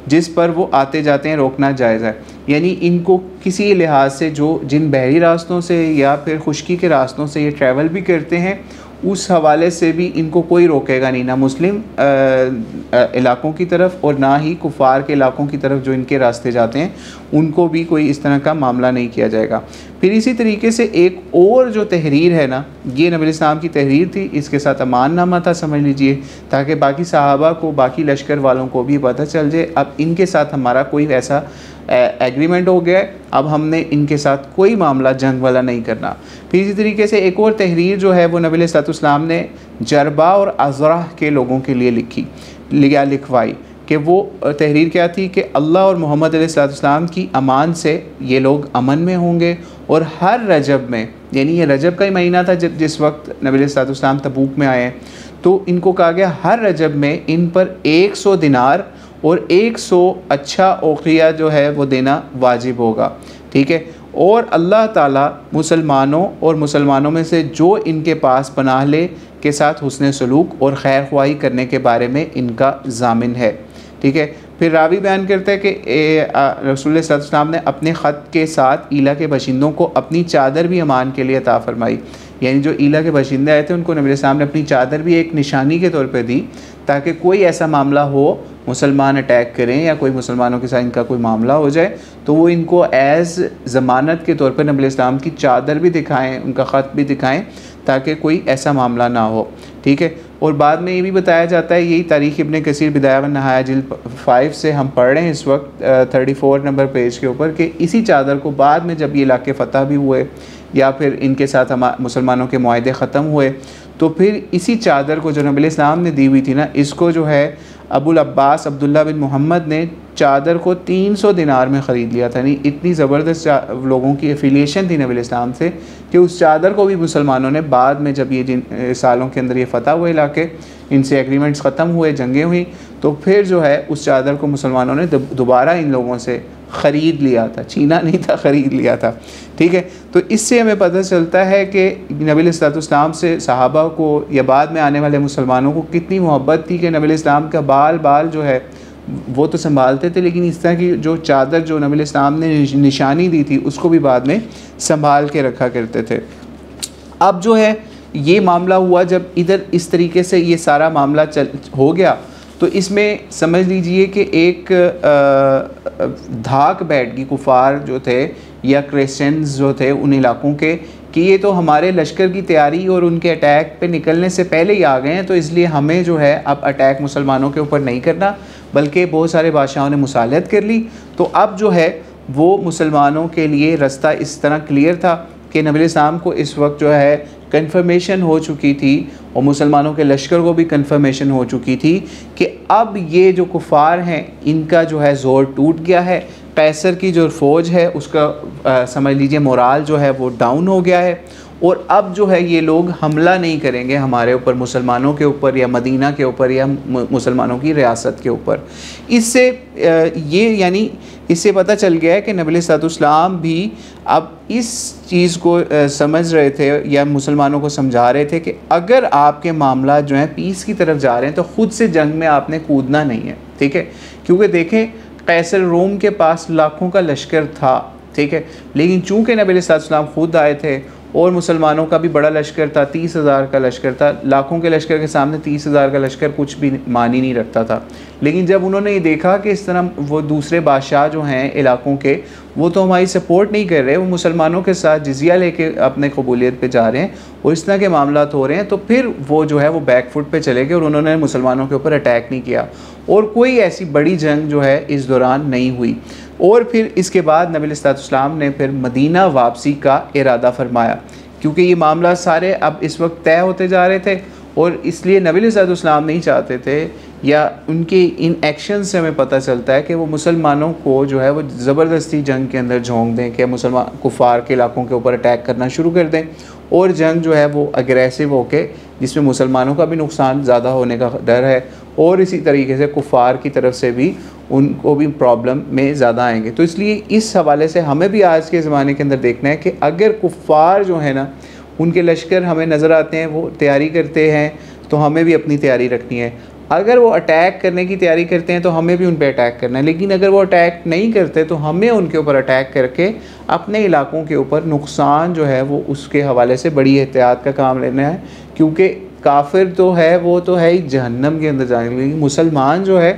जिस पर वो आते जाते हैं रोकना जायज़ है। यानी इनको किसी लिहाज से जिन बहरी रास्तों से या फिर खुश्की के रास्तों से ये ट्रैवल भी करते हैं, उस हवाले से भी इनको कोई रोकेगा नहीं, ना मुस्लिम इलाक़ों की तरफ और ना ही कुफ़ार के इलाक़ों की तरफ जो इनके रास्ते जाते हैं उनको भी कोई इस तरह का मामला नहीं किया जाएगा। फिर इसी तरीके से एक और जो तहरीर है ना, ये नबी इस्लाम की तहरीर थी, इसके साथ अमाननामा था समझ लीजिए, ताकि बाकी सहाबा को, बाकी लश्कर वालों को भी पता चल जाए अब इनके साथ हमारा कोई ऐसा एग्रीमेंट हो गया है, अब हमने इनके साथ कोई मामला जंग वाला नहीं करना। फिर इसी तरीके से एक और तहरीर जो है वो नबी अलैहिस्सलाम ने जरबा और अज़रा के लोगों के लिए लिखवाई कि वो तहरीर क्या थी कि अल्लाह और मोहम्मद अलैहिस्सलाम की अमान से ये लोग अमन में होंगे, और हर रजब में, यानी ये रजब का ही महीना था जब जिस वक्त नबी अलैहिस्सलाम तबूक में आए, तो इनको कहा गया हर रजब में इन पर 100 दिनार और 100 अच्छा औक़िया जो है वो देना वाजिब होगा, ठीक है। और अल्लाह ताला मुसलमानों में से जो इनके पास पनाह ले के साथ हुस्न सलूक और खैर ख्वाही करने के बारे में इनका ज़ामिन है, ठीक है। फिर रावी बयान करता है कि रसूल सल्लल्लाहु अलैहि वसल्लम ने अपने ख़त के साथ ईला के बाशिंदों को अपनी चादर भी अमान के लिए अता फरमाई, यानी जो ईला के बाशिंदे आए थे उनको नबी साहब ने अपनी चादर भी एक निशानी के तौर पे दी, ताकि कोई ऐसा मामला हो, मुसलमान अटैक करें या कोई मुसलमानों के साथ इनका कोई मामला हो जाए, तो वो इनको एज़ ज़मानत के तौर पर नबी इस्लाम की चादर भी दिखाएं, उनका ख़त भी दिखाएं, ताकि कोई ऐसा मामला ना हो, ठीक है। और बाद में ये भी बताया जाता है, यही तारीख़ इब्न कसीर बिदाया व नहाया जिल्द 5 से हम पढ़ रहे हैं इस वक्त 34 नंबर पेज के ऊपर, कि इसी चादर को बाद में जब ये इलाके फ़तह भी हुए या फिर इनके साथ हम मुसलमानों के मुआहदे ख़त्म हुए, तो फिर इसी चादर को जो नबी इस्लाम ने दी हुई थी ना, इसको जो है अबुल अब्बास अब्दुल्ला बिन मोहम्मद ने चादर को 300 दिनार में ख़रीद लिया था। नहीं, इतनी ज़बरदस्त लोगों की एफिलिएशन थी नबी इस्लाम से कि उस चादर को भी मुसलमानों ने बाद में, जब ये जिन सालों के अंदर ये फ़तह हुए इलाके, इनसे एग्रीमेंट्स ख़त्म हुए, जंगें हुई, तो फिर जो है उस चादर को मुसलमानों ने दोबारा इन लोगों से ख़रीद लिया था, छीना नहीं था, ख़रीद लिया था, ठीक है। तो इससे हमें पता चलता है कि नबी इस्लाम से सहाबा को या बाद में आने वाले मुसलमानों को कितनी मोहब्बत थी कि नबी इस्लाम का बाल जो है वो तो संभालते थे, लेकिन इस तरह की जो चादर जो नबी इस्लाम ने निशानी दी थी उसको भी बाद में संभाल के रखा करते थे। अब जो है ये मामला हुआ, जब इधर इस तरीके से ये सारा मामला हो गया, तो तो इसमें समझ लीजिए कि एक धाक बैठ गई कुफार जो थे या क्रिश्चियंस जो थे उन इलाकों के, कि ये तो हमारे लश्कर की तैयारी और उनके अटैक पे निकलने से पहले ही आ गए हैं, तो इसलिए हमें जो है अब अटैक मुसलमानों के ऊपर नहीं करना, बल्कि बहुत सारे बादशाहों ने मुसालहत कर ली। तो अब जो है वो मुसलमानों के लिए रास्ता इस तरह क्लियर था कि नबी इस्लाम को इस वक्त जो है कन्फर्मेशन हो चुकी थी और मुसलमानों के लश्कर को भी कन्फर्मेशन हो चुकी थी कि अब ये जो कुफार हैं इनका जो है ज़ोर टूट गया है। कैसर की जो फ़ौज है उसका समझ लीजिए मोराल जो है वो डाउन हो गया है, और अब जो है ये लोग हमला नहीं करेंगे हमारे ऊपर, मुसलमानों के ऊपर या मदीना के ऊपर या मुसलमानों की रियासत के ऊपर। इससे ये यानी इससे पता चल गया है कि नबी सल्लल्लाहु भी अब इस चीज़ को समझ रहे थे या मुसलमानों को समझा रहे थे कि अगर आपके मामला जो हैं पीस की तरफ जा रहे हैं तो ख़ुद से जंग में आपने कूदना नहीं है, ठीक है। क्योंकि देखें कैसर रोम के पास लाखों का लश्कर था, ठीक है, लेकिन चूँकि नबी सल्लल्लाहु खुद आए थे और मुसलमानों का भी बड़ा लश्कर था, 30,000 का लश्कर था, लाखों के लश्कर के सामने 30,000 का लश्कर कुछ भी मान ही नहीं रखता था। लेकिन जब उन्होंने ये देखा कि इस तरह वो दूसरे बादशाह जो हैं इलाकों के वो तो हमारी सपोर्ट नहीं कर रहे, वो मुसलमानों के साथ जिजिया लेके अपने कबूलियत पे जा रहे हैं और इस तरह के मामला हो रहे हैं, तो फिर वो जो है वो बैक फुट पे चले गए और उन्होंने मुसलमानों के ऊपर अटैक नहीं किया और कोई ऐसी बड़ी जंग जो है इस दौरान नहीं हुई। और फिर इसके बाद नबी सल्लल्लाहु ने फिर मदीना वापसी का इरादा फरमाया, क्योंकि ये मामला सारे अब इस वक्त तय होते जा रहे थे और इसलिए नबी सल्लल्लाहु नहीं चाहते थे, या उनके इन एक्शन से हमें पता चलता है कि वो मुसलमानों को जो है वो ज़बरदस्ती जंग के अंदर झोंक दें कि मुसलमान कुफार के इलाकों के ऊपर अटैक करना शुरू कर दें और जंग जो है वो अग्रेसिव होके जिसमें मुसलमानों का भी नुकसान ज़्यादा होने का डर है और इसी तरीके से कुफार की तरफ से भी उनको भी प्रॉब्लम में ज़्यादा आएंगे। तो इसलिए इस हवाले से हमें भी आज के ज़माने के अंदर देखना है कि अगर कुफार जो है ना उनके लश्कर हमें नज़र आते हैं, वो तैयारी करते हैं, तो हमें भी अपनी तैयारी रखनी है। अगर वो अटैक करने की तैयारी करते हैं तो हमें भी उन पर अटैक करना है, लेकिन अगर वो अटैक नहीं करते तो हमें उनके ऊपर अटैक करके अपने इलाकों के ऊपर नुकसान जो है वो उसके हवाले से बड़ी एहतियात का काम लेना है, क्योंकि काफिर तो है वो तो है ही जहन्नम के अंदर जाने के लिए, मुसलमान जो है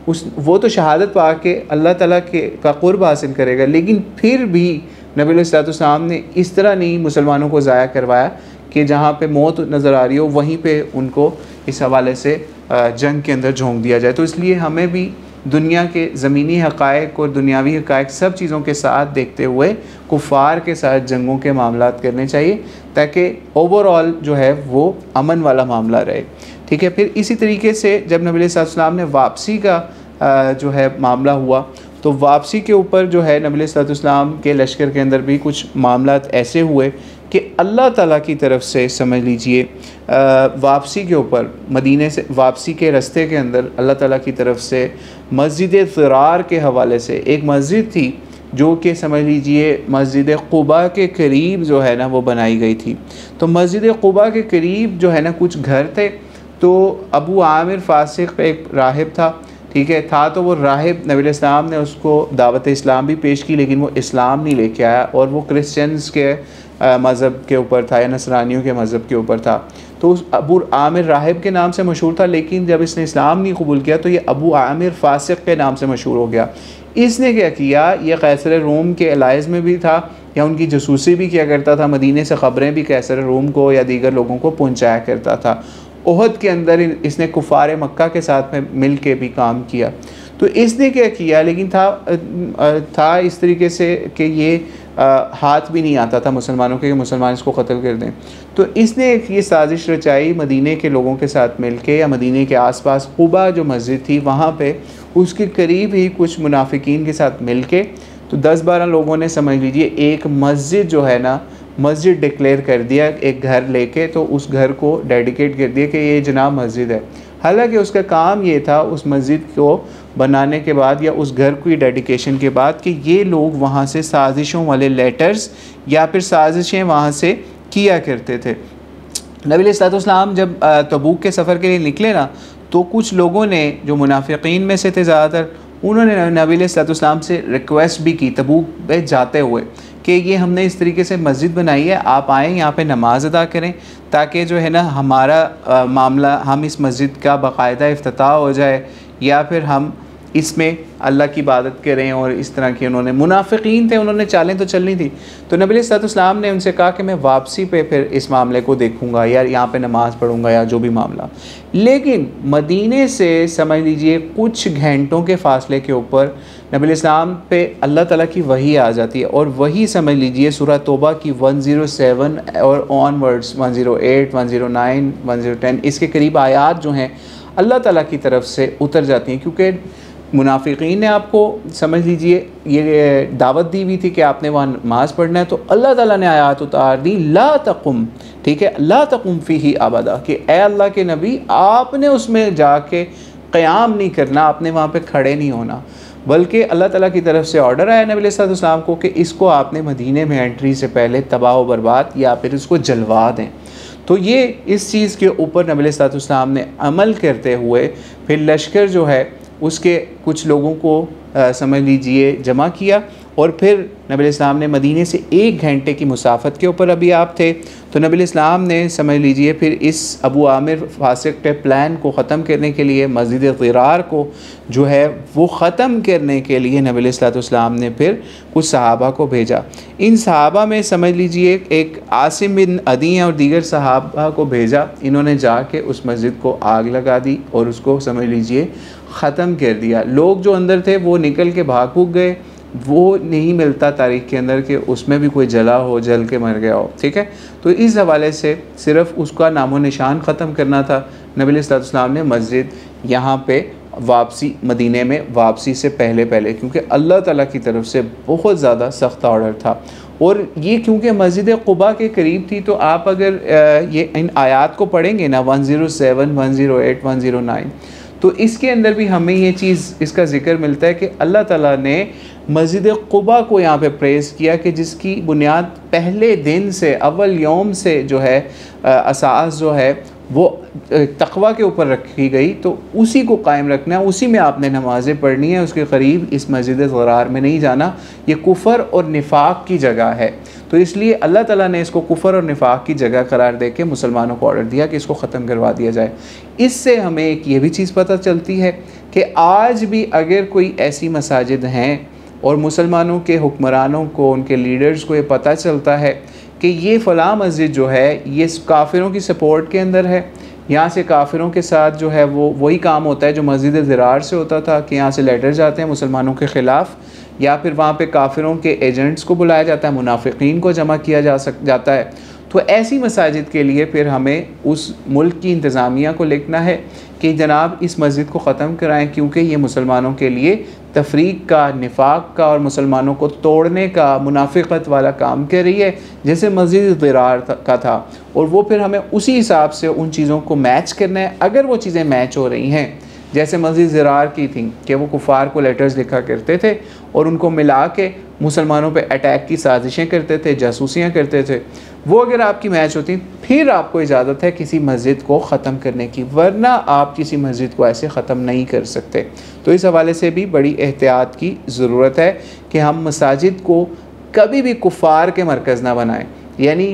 वो तो शहादत पा के अल्लाह ताला का कुर्ब हासिल करेगा, लेकिन फिर भी नबी सल्लल्लाहु ने इस तरह नहीं मुसलमानों को ज़ाया करवाया कि जहाँ पे मौत नज़र आ रही हो वहीं पे उनको इस हवाले से जंग के अंदर झोंक दिया जाए। तो इसलिए हमें भी दुनिया के ज़मीनी हक़ाइक़ और दुनियावी हक़ाइक़ सब चीज़ों के साथ देखते हुए कुफ़ार के साथ जंगों के मामलात करने चाहिए ताकि ओवरऑल जो है वो अमन वाला मामला रहे, ठीक है। फिर इसी तरीके से जब नबी सल्लल्लाहु अलैहि वसल्लम ने वापसी का जो है मामला हुआ तो वापसी के ऊपर जो है नबी सल्लल्लाहु अलैहि वसल्लम के लश्कर के अंदर भी कुछ मामलात ऐसे हुए कि अल्लाह ताला की तरफ से समझ लीजिए वापसी के ऊपर मदीने से वापसी के रास्ते के अंदर अल्लाह ताला की तरफ से मस्जिद ज़िरार के हवाले से एक मस्जिद थी जो कि समझ लीजिए मस्जिद क़ुबा के करीब जो है ना वो बनाई गई थी। तो मस्जिद क़ुबा के करीब जो है ना कुछ घर थे, तो अबू आमिर फ़ासिक एक राहिब था, ठीक है, था तो वो राहिब नबी इस्लाम ने उसको दावत इस्लाम भी पेश की, लेकिन वो इस्लाम नहीं लेके आया और वो क्रिश्चियंस के मज़हब के ऊपर था या नसरानियों के मज़हब के ऊपर था। तो उस अबू आमिर राहिब के नाम से मशहूर था, लेकिन जब इसने इस्लाम नहीं कबूल किया तो ये अबू आमिर फ़ासिक के नाम से मशहूर हो गया। इसने क्या किया, ये कैसर रोम के अलाइज़ में भी था या उनकी जसूसी भी किया करता था, मदीने से ख़बरें भी कैसर रोम को या दीगर लोगों को पहुँचाया करता था। ओहद के अंदर इसने कुफ़ार मक्का के साथ में मिल के भी काम किया। तो इसने क्या किया, लेकिन था इस तरीके से कि ये हाथ भी नहीं आता था मुसलमानों के, मुसलमान इसको कत्ल कर दें। तो इसने ये साजिश रचाई मदीने के लोगों के साथ मिल के या मदीने के आसपास क़ुबा जो मस्जिद थी वहाँ पे उसके करीब ही कुछ मुनाफिकीन के साथ मिल के तो 10-12 लोगों ने समझ लीजिए एक मस्जिद जो है ना मस्जिद डिक्लेयर कर दिया, एक घर लेके तो उस घर को डेडिकेट कर दिया कि ये जनाब मस्जिद है। हालांकि उसका काम ये था उस मस्जिद को बनाने के बाद या उस घर की डेडिकेशन के बाद कि ये लोग वहाँ से साजिशों वाले लेटर्स या फिर साजिशें वहाँ से किया करते थे। नबी सल्लल्लाहु अलैहि वसल्लम जब तबूक के सफ़र के लिए निकले ना तो कुछ लोगों ने जो मुनाफिकीन में से थे ज़्यादातर उन्होंने नबी अलैहिस्सलाम से रिक्वेस्ट भी की तबूक में जाते हुए कि ये हमने इस तरीके से मस्जिद बनाई है, आप आएँ यहाँ पे नमाज अदा करें ताकि जो है ना हमारा मामला, हम इस मस्जिद का बाकायदा इफ्तिताह हो जाए या फिर हम इसमें अल्लाह की इबादत करें। और इस तरह की उन्होंने, मुनाफिकीन थे, उन्होंने चालें तो चलनी थी। तो नबी अलैहिस्सलाम ने उनसे कहा कि मैं वापसी पे फिर इस मामले को देखूँगा या यहाँ पे नमाज़ पढ़ूँगा या जो भी मामला। लेकिन मदीने से समझ लीजिए कुछ घंटों के फ़ासले के ऊपर नबी अलैहिस्सलाम पे अल्लाह ताला की वही आ जाती है, और वही समझ लीजिए सूरह तौबा की 107 और ऑनवर्ड्स 108, 109, 110 इसके करीब आयात जो हैं अल्लाह ताला की तरफ से उतर जाती हैं। क्योंकि मुनाफिकीन ने आपको समझ लीजिए ये दावत दी हुई थी कि आपने वहाँ नमाज़ पढ़ना है, तो अल्लाह ताला ने आयत उतार दी ला तकुम, ठीक है, ला तकुम फ़ीही अबदा, कि ए अल्लाह के नबी आपने उसमें जाके क़याम नहीं करना, आपने वहाँ पे खड़े नहीं होना, बल्कि अल्लाह ताला की तरफ से ऑर्डर आया नबी अलैहिस्सलाम को कि इसको आपने मदीने में एंट्री से पहले तबाह व बर्बाद या फिर इसको जलवा दें। तो ये इस चीज़ के ऊपर नबी अलैहिस्सलाम ने अमल करते हुए फिर लश्कर जो है उसके कुछ लोगों को समझ लीजिए जमा किया, और फिर नबी अलैहिस्सलाम ने मदीने से 1 घंटे की मुसाफत के ऊपर अभी आप थे, तो नबी अलैहिस्सलाम ने समझ लीजिए फिर इस अबू आमिर फासिक के प्लान को ख़त्म करने के लिए, मस्जिद ज़िरार को जो है वो ख़त्म करने के लिए नबी अलैहिस्सलाम ने फिर कुछ सहाबा को भेजा। इन सहाबा में समझ लीजिए एक आसिम बिन अदी और दीगर सहाबा को भेजा, इन्होंने जाके उस मस्जिद को आग लगा दी और उसको समझ लीजिए ख़त्म कर दिया। लोग जो अंदर थे वो निकल के भाग भूग गए, वो नहीं मिलता तारीख़ के अंदर कि उसमें भी कोई जला हो, जल के मर गया हो, ठीक है। तो इस हवाले से सिर्फ़ उसका नामो निशान ख़त्म करना था। नबी अलैहिस्सलाम ने मस्जिद यहाँ पे वापसी, मदीने में वापसी से पहले क्योंकि अल्लाह ताला की तरफ से बहुत ज़्यादा सख्त ऑर्डर था, और ये क्योंकि मस्जिद क़ुबा के करीब थी, तो आप अगर ये इन आयात को पढ़ेंगे ना 107, 108, 109, तो इसके अंदर भी हमें ये चीज़, इसका ज़िक्र मिलता है कि अल्लाह ताला ने मस्जिद क़ुबा को यहाँ पे प्रेज़ किया कि जिसकी बुनियाद पहले दिन से, अव्वल यौम से जो है असास जो है वो तक़वा के ऊपर रखी गई, तो उसी को कायम रखना है, उसी में आपने नमाज़ें पढ़नी है, उसके करीब इस मस्जिद ज़िरार में नहीं जाना, ये कुफ़र और निफाक की जगह है। तो इसलिए अल्लाह ताला ने इसको कुफ़र और निफाक की जगह करार दे के मुसलमानों को ऑर्डर दिया कि इसको ख़त्म करवा दिया जाए। इससे हमें एक ये भी चीज़ पता चलती है कि आज भी अगर कोई ऐसी मसाजिद हैं और मुसलमानों के हुक्मरानों को, उनके लीडर्स को ये पता चलता है कि ये फ़लाँ मस्जिद जो है ये काफिरों की सपोर्ट के अंदर है, यहाँ से काफिरों के साथ जो है वो वही काम होता है जो मस्जिद ज़िरार से होता था कि यहाँ से लेटर जाते हैं मुसलमानों के ख़िलाफ़, या फिर वहाँ पे काफिरों के एजेंट्स को बुलाया जाता है, मुनाफिकीन को जमा किया जाता है। तो ऐसी मसाजिद के लिए फिर हमें उस मुल्क की इंतज़ामिया को लिखना है कि जनाब इस मस्जिद को ख़त्म कराएं, क्योंकि ये मुसलमानों के लिए तफरीक का, निफाक का और मुसलमानों को तोड़ने का, मुनाफिकत वाला काम कर रही है, जैसे मस्जिद ज़िरार का था। और वो फिर हमें उसी हिसाब से उन चीज़ों को मैच करना है। अगर वो चीज़ें मैच हो रही हैं, जैसे मस्जिद ज़िरार की थी कि वो कुफ़ार को लेटर्स लिखा करते थे और उनको मिला के मुसलमानों पे अटैक की साजिशें करते थे, जासूसियाँ करते थे, वो अगर आपकी मैच होती फिर आपको इजाज़त है किसी मस्जिद को ख़त्म करने की, वरना आप किसी मस्जिद को ऐसे ख़त्म नहीं कर सकते। तो इस हवाले से भी बड़ी एहतियात की ज़रूरत है कि हम मसाजिद को कभी भी कुफ़ार के मरकज़ ना बनाएं। यानी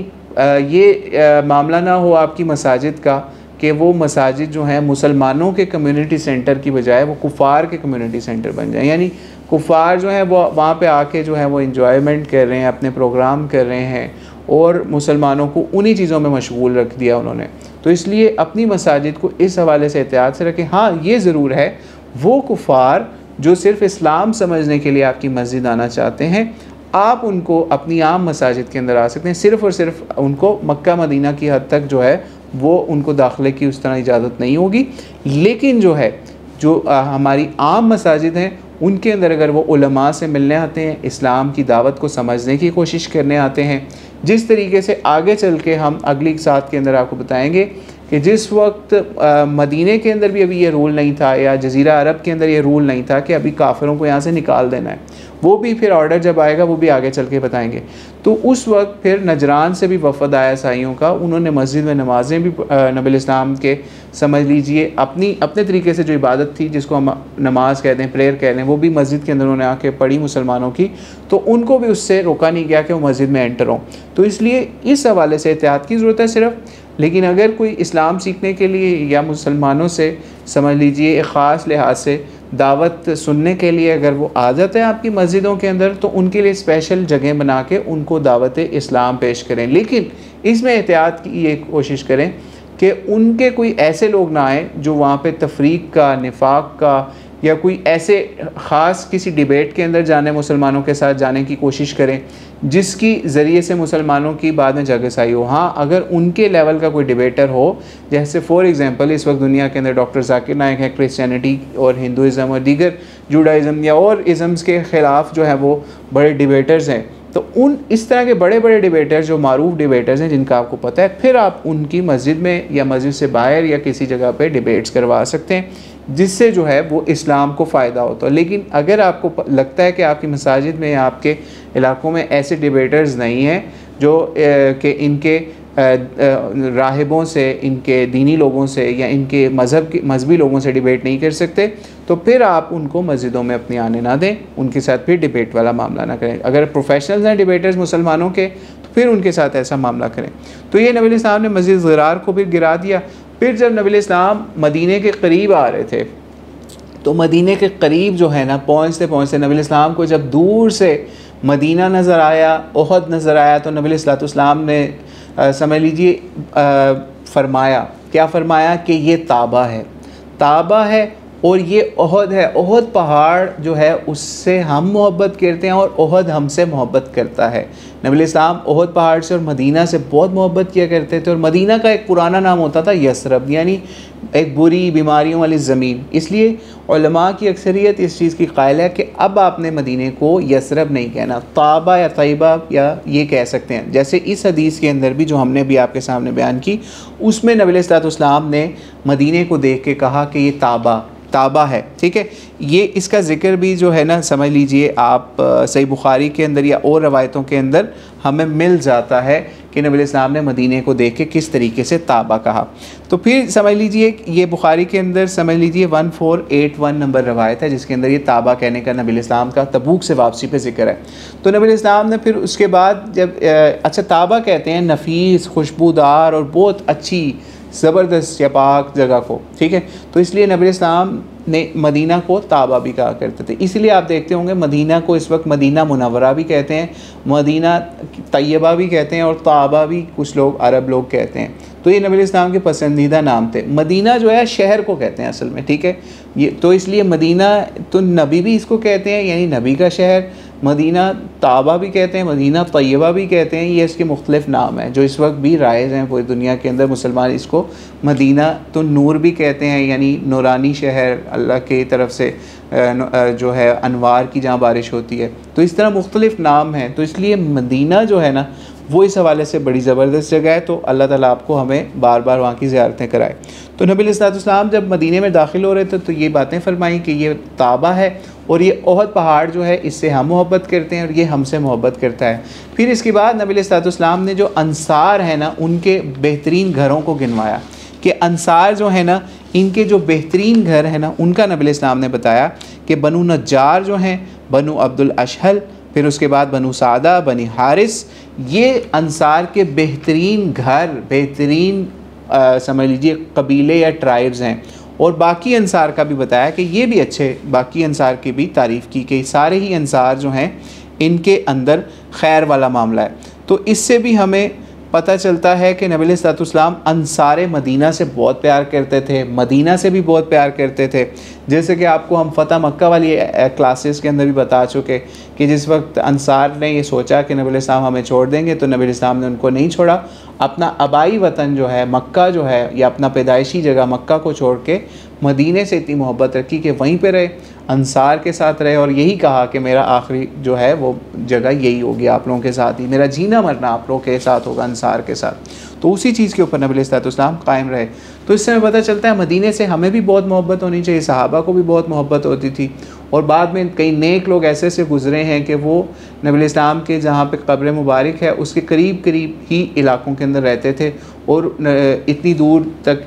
ये मामला ना हो आपकी मसाजिद का कि वो मसाजिद जो हैं मुसलमानों के कम्युनिटी सेंटर की बजाय वो कुफ़ार के कम्युनिटी सेंटर बन जाए। यानी कुफ़ार जो हैं वो वहाँ पे आके जो है वो इंजॉयमेंट कर रहे हैं, अपने प्रोग्राम कर रहे हैं, और मुसलमानों को उन्हीं चीज़ों में मशगूल रख दिया उन्होंने। तो इसलिए अपनी मसाजिद को इस हवाले से एहतियात से रखें। हाँ, ये ज़रूर है वो कुफ़ार जो सिर्फ़ इस्लाम समझने के लिए आपकी मस्जिद आना चाहते हैं, आप उनको अपनी आम मसाजिद के अंदर आ सकते हैं। सिर्फ़ और सिर्फ उनको मक्का मदीना की हद तक जो है वो उनको दाखिले की उस तरह इजाज़त नहीं होगी। लेकिन जो है जो हमारी आम मसाजिद हैं उनके अंदर अगर वो उलमा से मिलने आते हैं, इस्लाम की दावत को समझने की कोशिश करने आते हैं, जिस तरीके से आगे चल के हम अगली साथ के अंदर आपको बताएंगे कि जिस वक्त मदीने के अंदर भी अभी ये रूल नहीं था या जज़ीरा अरब के अंदर ये रूल नहीं था कि अभी काफ़िरों को यहाँ से निकाल देना है, वो भी फिर ऑर्डर जब आएगा वो भी आगे चल के बताएंगे। तो उस वक्त फिर नजरान से भी वफ़द आया ईसाइयों का, उन्होंने मस्जिद में नमाज़ें भी नबी इस्लाम के समझ लीजिए अपने तरीके से जो इबादत थी जिसको हम नमाज कहते हैं, प्रेयर कहते हैं, वो भी मस्जिद के अंदर उन्होंने आके पढ़ी मुसलमानों की, तो उनको भी उससे रोका नहीं गया कि वो मस्जिद में एंटर हों। तो इसलिए इस हवाले से एहतियात की ज़रूरत है सिर्फ। लेकिन अगर कोई इस्लाम सीखने के लिए या मुसलमानों से समझ लीजिए एक ख़ास लिहाज से दावत सुनने के लिए अगर वो आ जाते हैं आपकी मस्जिदों के अंदर, तो उनके लिए स्पेशल जगह बना के उनको दावत इस्लाम पेश करें। लेकिन इसमें एहतियात की ये कोशिश करें कि उनके कोई ऐसे लोग ना आए जो वहाँ पे तफरीक का, निफाक का या कोई ऐसे ख़ास किसी डिबेट के अंदर जाने, मुसलमानों के साथ जाने की कोशिश करें जिसकी ज़रिए से मुसलमानों की बाद में जगसाई हो। हाँ, अगर उनके लेवल का कोई डिबेटर हो, जैसे फॉर एग्ज़ाम्पल इस वक्त दुनिया के अंदर डॉक्टर ज़ाकिर नाइक है, क्रिश्चियनिटी और हिंदुज़म और दीगर जुडाइज़म या और इज़म्स के ख़िलाफ़ जो है वो बड़े डिबेटर्स हैं, तो उन इस तरह के बड़े बड़े डिबेटर्स जो मारूफ डिबेटर्स हैं जिनका आपको पता है, फिर आप उनकी मस्जिद में या मस्जिद से बाहर या किसी जगह पे डिबेट्स करवा सकते हैं जिससे जो है वो इस्लाम को फ़ायदा होता है। लेकिन अगर आपको लगता है कि आपकी मसाजिद में या आपके इलाकों में ऐसे डिबेटर्स नहीं हैं जो कि इनके राहिबों से, इनके दीनी लोगों से या इनके मजहबी लोगों से डिबेट नहीं कर सकते, तो फिर आप उनको मस्जिदों में अपनी आने ना दें, उनके साथ फिर डिबेट वाला मामला ना करें। अगर प्रोफेशनल्स हैं डिबेटर्स मुसलमानों के, तो फिर उनके साथ ऐसा मामला करें। तो ये नबी इस्लाम ने मस्जिद ज़िरार को भी गिरा दिया। फिर जब नबी इस्लाम मदीने के करीब आ रहे थे, तो मदीने के करीब जो है ना पहुँचते पहुँचते नबी इस्लाम को जब दूर से मदीना नज़र आया, ओहद नज़र आया, तो नबी इस्लाम ने समझ लीजिए फरमाया, क्या फरमाया कि ये ताबा है और ये ओहद है। ओहद पहाड़ जो है उससे हम मोहब्बत करते हैं और ओहद हमसे मोहब्बत करता है। नबी इस्लाम ओहद पहाड़ से और मदीना से बहुत मोहब्बत किया करते थे। और मदीना का एक पुराना नाम होता था यसरब, यानी एक बुरी बीमारियों वाली ज़मीन। इसलिए उलमा की अक्सरियत इस चीज़ की कायल है कि अब आपने मदीने को यसरब नहीं कहना, ताबा या तैयबा या ये कह सकते हैं। जैसे इस हदीस के अंदर भी जो हमने भी आपके सामने बयान की, उसमें नबी इस्लाम ने मदीने को देख के कहा कि ये ताबा है। ठीक है, ये इसका ज़िक्र भी जो है ना समझ लीजिए आप सही बुखारी के अंदर या और रवायतों के अंदर हमें मिल जाता है कि नबी इस्लाम ने मदीने को देख के किस तरीके से ताबा कहा। तो फिर समझ लीजिए ये बुखारी के अंदर समझ लीजिए 1481 नंबर रवायत है जिसके अंदर ये ताबा कहने का नबी इस्लाम का तबूक से वापसी पे ज़िक्र है। तो नबी इस्लाम ने फिर उसके बाद जब अच्छा ताबा कहते हैं नफीस, खुशबूदार और बहुत अच्छी ज़बरदस्त या पाक जगह को, ठीक है। तो इसलिए नबी इस्लाम ने मदीना को ताबा भी कहा करते थे। इसलिए आप देखते होंगे मदीना को इस वक्त मदीना मुनव्वरा भी कहते हैं, मदीना तैयबा भी कहते हैं और ताबा भी कुछ लोग अरब लोग कहते हैं। तो ये नबी इस्लाम के पसंदीदा नाम थे। मदीना जो है शहर को कहते हैं असल में, ठीक है। ये तो इसलिए मदीना तो नबी भी इसको कहते हैं, यानी नबी का शहर। मदीना ताबा भी कहते हैं, मदीना तैयबा भी कहते हैं। ये इसके मुख्तलिफ़ नाम हैं जो इस वक्त भी राइज हैं पूरी दुनिया के अंदर। मुसलमान इसको मदीना तो नूर भी कहते हैं, यानी नूरानी शहर, अल्लाह की तरफ से जो है अनवार की जहाँ बारिश होती है। तो इस तरह मुख्तलिफ़ नाम हैं। तो इसलिए मदीना जो है ना वो इस हवाले से बड़ी ज़बरदस्त जगह है। तो अल्लाह ताला आपको हमें बार बार वहाँ की ज़ियारतें कराए। तो नबी इस्लाम जब मदीने में दाखिल हो रहे थे तो ये बातें फरमाई कि ये ताबा है और ये ओहद पहाड़ जो है इससे हम मोहब्बत करते हैं और ये हमसे मोहब्बत करता है। फिर इसके बाद नबी इस्लाम ने जो अंसार है ना उनके बेहतरीन घरों को गिनवाया कि अंसार जो है ना इनके जो बेहतरीन घर है ना उनका नबी इस्लाम ने बताया कि बनु नज्जार जो हैं, बनु अब्दुल अशहल, फिर उसके बाद बनु सादा, बनी हारिस, ये अंसार के बेहतरीन घर, बेहतरीन समझ लीजिए कबीले या ट्राइब्स हैं। और बाकी अंसार का भी बताया कि ये भी अच्छे, बाकी अंसार की भी तारीफ़ की कि सारे ही अंसार जो हैं इनके अंदर खैर वाला मामला है। तो इससे भी हमें पता चलता है कि नबी इस्लाम अंसार मदीना से बहुत प्यार करते थे, मदीना से भी बहुत प्यार करते थे। जैसे कि आपको हम फ़तह मक्का वाली क्लासेस के अंदर भी बता चुके कि जिस वक्त अंसार ने ये सोचा कि नबी इस्लाम हमें छोड़ देंगे तो नबी इस्लाम ने उनको नहीं छोड़ा। अपना आबाई वतन जो है मक्का जो है या अपना पैदाइशी जगह मक्का को छोड़ के मदीने से इतनी मोहब्बत रखी कि वहीं पे रहे। अंसार के साथ रहे और यही कहा कि मेरा आखिरी जो है वो जगह यही होगी आप लोगों के साथ ही, मेरा जीना मरना आप लोगों के साथ होगा, अंसार के साथ। तो उसी चीज़ के ऊपर नबी अलैहिस्सलाम कायम रहे। तो इससे हमें पता चलता है मदीने से हमें भी बहुत मोहब्बत होनी चाहिए, सहाबा को भी बहुत मोहब्बत होती थी। और बाद में कई नेक लोग ऐसे से गुज़रे हैं कि वो नबी अलैहिस्सलाम के जहाँ पे कब्र मुबारक है उसके करीब करीब ही इलाकों के अंदर रहते थे और इतनी दूर तक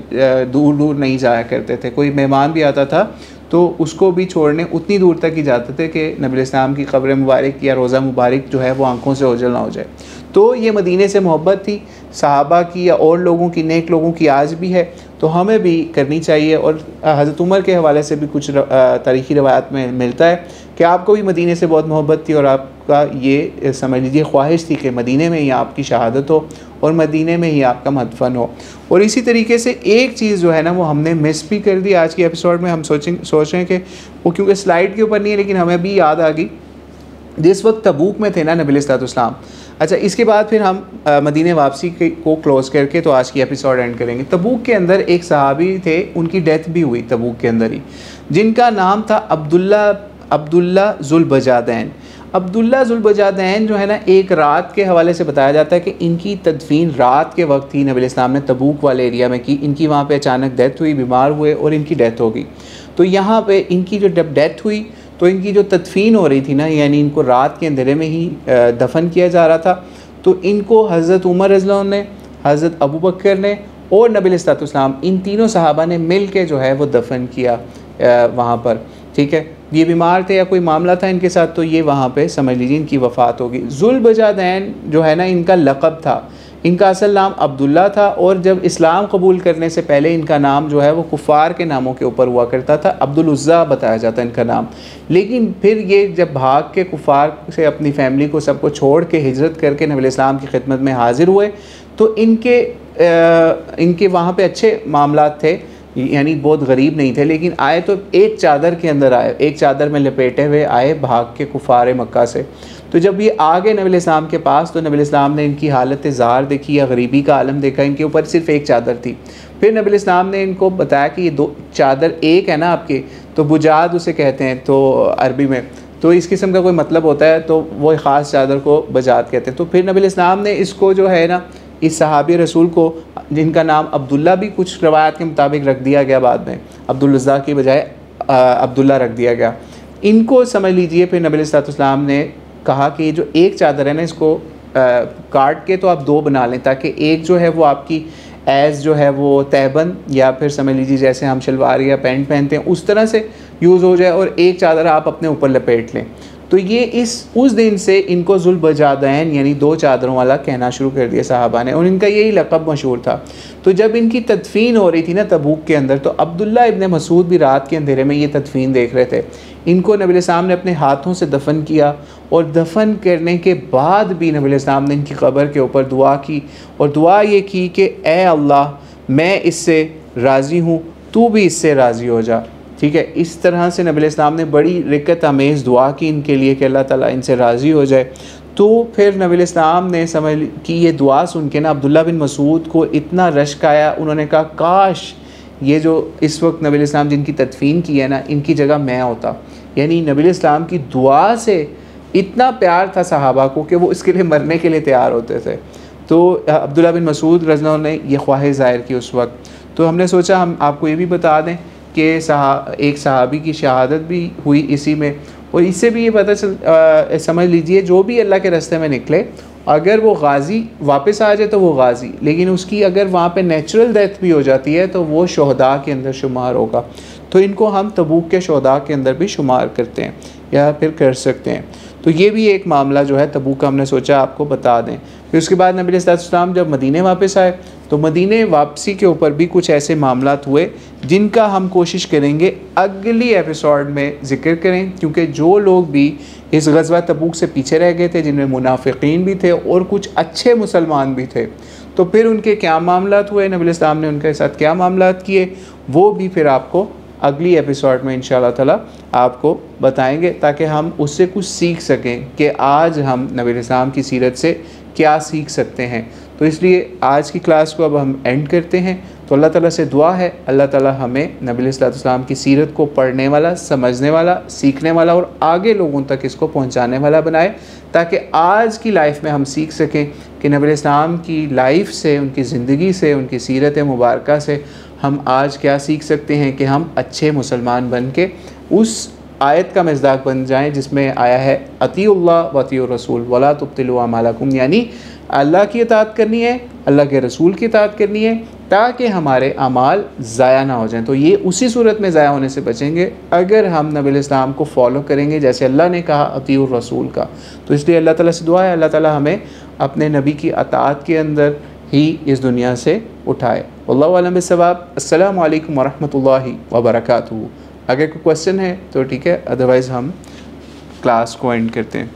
दूर नहीं जाया करते थे। कोई मेहमान भी आता था तो उसको भी छोड़ने उतनी दूर तक ही जाते थे कि नबी अलैहिस्सलाम की कब्र मुबारक या रोज़ा मुबारक जो है वो आंखों से ओझल ना हो जाए। तो ये मदीने से मोहब्बत थी सहाबा की या और लोगों की, नेक लोगों की आज भी है, तो हमें भी करनी चाहिए। और हज़रत उमर के हवाले से भी कुछ तारीख़ी रवायात में मिलता है कि आपको भी मदीने से बहुत मोहब्बत थी और आपका ये समझ लीजिए ख्वाहिश थी कि मदीने में ही आपकी शहादत हो और मदीने में ही आपका मदफन हो। और इसी तरीके से एक चीज़ जो है ना वो हमने मिस भी कर दी आज के एपिसोड में। हम सोच रहे हैं कि वो क्योंकि स्लाइड के ऊपर नहीं है लेकिन हमें भी याद आ गई, जिस वक्त तबूक में थे ना नबी अलैहिस्सलाम। अच्छा, इसके बाद फिर हम मदीने वापसी को क्लोज़ करके तो आज की एपिसोड एंड करेंगे। तबूक के अंदर एक सहाबी थे, उनकी डेथ भी हुई तबूक के अंदर ही, जिनका नाम था अब्दुल्ला ज़ुलबजादैन। अब्दुल्ला ज़ुलबजादैन जो है ना, एक रात के हवाले से बताया जाता है कि इनकी तदफीन रात के वक्त ही नबी अलैहिस्सलाम ने तबूक वाले एरिया में की। इनकी वहाँ पे अचानक डेथ हुई, बीमार हुए और इनकी डेथ हो गई। तो यहाँ पे इनकी जो जब डेथ हुई तो इनकी जो तदफीन हो रही थी ना, यानी इनको रात के अंधेरे में ही दफन किया जा रहा था, तो इनको हज़रत उमर रज़ियल्लाहु अन्हु ने, हज़रत अबू बकर ने और नबी अलैहिस्सलाम इन तीनों सहाबा ने मिल के जो है वो दफन किया वहाँ पर। ठीक है, ये बीमार थे या कोई मामला था इनके साथ, तो ये वहाँ पे समझ लीजिए इनकी वफ़ात होगी। ज़ुलबजादैन जो है ना, इनका लक़ब था, इनका असल नाम अब्दुल्ला था और जब इस्लाम कबूल करने से पहले इनका नाम जो है वो कुफ़ार के नामों के ऊपर हुआ करता था, अब्दुल उज़्ज़ा बताया जाता है इनका नाम। लेकिन फिर ये जब भाग के कुफ़ार से अपनी फ़ैमिली को सबको छोड़ के हिजरत करके नबी अलैहिस्सलाम की खिदमत में हाज़िर हुए, तो इनके वहाँ पे अच्छे मामलात थे, यानी बहुत गरीब नहीं थे, लेकिन आए तो एक चादर के अंदर आए, एक चादर में लपेटे हुए आए भाग के कुफ़ार मक्का से। तो जब ये आ गए नबी अलैहिस्सलाम के पास तो नबी अलैहिस्सलाम ने इनकी हालत ज़ार देखी या गरीबी का आलम देखा, इनके ऊपर सिर्फ़ एक चादर थी। फिर नबी अलैहिस्सलाम ने इनको बताया कि ये दो चादर एक है ना आपके, तो बुजाद उसे कहते हैं तो अरबी में, तो इस किस्म का कोई मतलब होता है, तो वो ख़ास चादर को बजाद कहते हैं। तो फिर नबी अलैहिस्सलाम ने इसको जो है ना, इस सहाबी रसूल को, जिनका नाम अब्दुल्ला भी कुछ रवायत के मुताबिक रख दिया गया, बाद में अब्दुल रज़्ज़ाक़ की बजाय अब्दुल्ला रख दिया गया, इनको समझ लीजिए। फिर नबी अलैहिस्सलाम ने कहा कि जो एक चादर है ना, इसको काट के तो आप दो बना लें, ताकि एक जो है वो आपकी एज़ जो है वो तहबंद या फिर समझ लीजिए जैसे हम शलवार या पैंट पहनते हैं उस तरह से यूज़ हो जाए, और एक चादर आप अपने ऊपर लपेट लें। तो ये उस दिन से इनको ज़ुलबजादैन यानी दो चादरों वाला कहना शुरू कर दिया साहबा ने, और इनका यही लक़ब मशहूर था। तो जब इनकी तदफीन हो रही थी ना तबूक के अंदर, तो अब्दुल्ला इब्न मसूद भी रात के अंधेरे में ये तदफीन देख रहे थे। इनको नबी अलैहिस्सलाम ने अपने हाथों से दफन किया, और दफन करने के बाद भी नबी अलैहिस्सलाम ने इनकी कब्र के ऊपर दुआ की, और दुआ ये की कि ए अल्लाह मैं इससे राज़ी हूँ, तू भी इससे राज़ी हो जा। ठीक है, इस तरह से नबी अलैहिस्सलाम ने बड़ी रिक्कत आमेज़ दुआ की इनके लिए कि अल्लाह ताला इनसे राज़ी हो जाए। तो फिर नबी अलैहिस्सलाम ने समझ कि ये दुआ सुन के ना अब्दुल्ला बिन मसूद को इतना रश्क आया, उन्होंने कहा काश ये जो इस वक्त नबी अलैहिस्सलाम जिनकी तदफीन की है ना, इनकी जगह मैं होता। यानी नबी अलैहिस्सलाम की दुआ से इतना प्यार था सहाबा को कि वो इसके लिए मरने के लिए तैयार होते थे। तो अब्दुल्ला बिन मसूद रज़ियल्लाहु अन्हु ने ये ख्वाहिश ज़ाहिर की उस वक्त। तो हमने सोचा हम आपको ये भी बता दें कि एक सहाबी की शहादत भी हुई इसी में, और इससे भी ये पता समझ लीजिए जो भी अल्लाह के रास्ते में निकले, अगर वो गाज़ी वापस आ जाए तो वो गाज़ी, लेकिन उसकी अगर वहाँ पे नेचुरल डेथ भी हो जाती है तो वो शहदा के अंदर शुमार होगा। तो इनको हम तबूक के शहदा के अंदर भी शुमार करते हैं या फिर कर सकते हैं। तो ये भी एक मामला जो है तबूक का हमने सोचा आपको बता दें। फिर उसके बाद नबी अलैहिस्सलाम जब मदीने वापस आए तो मदीने वापसी के ऊपर भी कुछ ऐसे मामलात हुए जिनका हम कोशिश करेंगे अगली एपिसोड में ज़िक्र करें, क्योंकि जो लोग भी इस गज़वा तबूक से पीछे रह गए थे, जिनमें मुनाफिकीन भी थे और कुछ अच्छे मुसलमान भी थे, तो फिर उनके क्या मामलात हुए, नबी अलैहिस्सलाम ने उनके साथ क्या मामलात किए, वो भी फिर आपको अगली एपिसोड में इंशाअल्लाह ताला आपको बताएंगे, ताकि हम उससे कुछ सीख सकें कि आज हम नबी अलैहिस्सलाम की सीरत से क्या सीख सकते हैं। तो इसलिए आज की क्लास को अब हम एंड करते हैं। तो अल्लाह ताला से दुआ है अल्लाह ताला हमें नबी अलैहिस्सलाम की सीरत को पढ़ने वाला, समझने वाला, सीखने वाला और आगे लोगों तक इसको पहुंचाने वाला बनाए, ताकि आज की लाइफ में हम सीख सकें कि नबी अलैहिस्सलाम की लाइफ से, उनकी ज़िंदगी से, उनकी सीरत मुबारक से हम आज क्या सीख सकते हैं कि हम अच्छे मुसलमान बन के उस आयत का मज़दाक बन जाएं जिसमें आया है अतीउल्लाह व अतीउर रसूल वला तुब्तिलू अमालकुम, यानी अल्लाह की इताअत करनी है, अल्लाह के रसूल की इताअत करनी है, ताकि हमारे अमाल ज़ाया ना हो जाएं। तो ये उसी सूरत में ज़ाया होने से बचेंगे अगर हम नबी अलैहिस्सलाम को फॉलो करेंगे जैसे अल्लाह ने कहा अतीउर रसूल का। तो इसलिए अल्लाह ताला से दुआ है अल्लाह ताला हमें अपने नबी की अताअत के अंदर ही इस दुनिया से उठाए। वल्लाहु अअलम बिस्सवाब। अस्सलामु अलैकुम वरहमतुल्लाहि वबरकातुहू। अगर कोई क्वेश्चन है तो ठीक है, अदरवाइज़ हम क्लास को एंड करते हैं।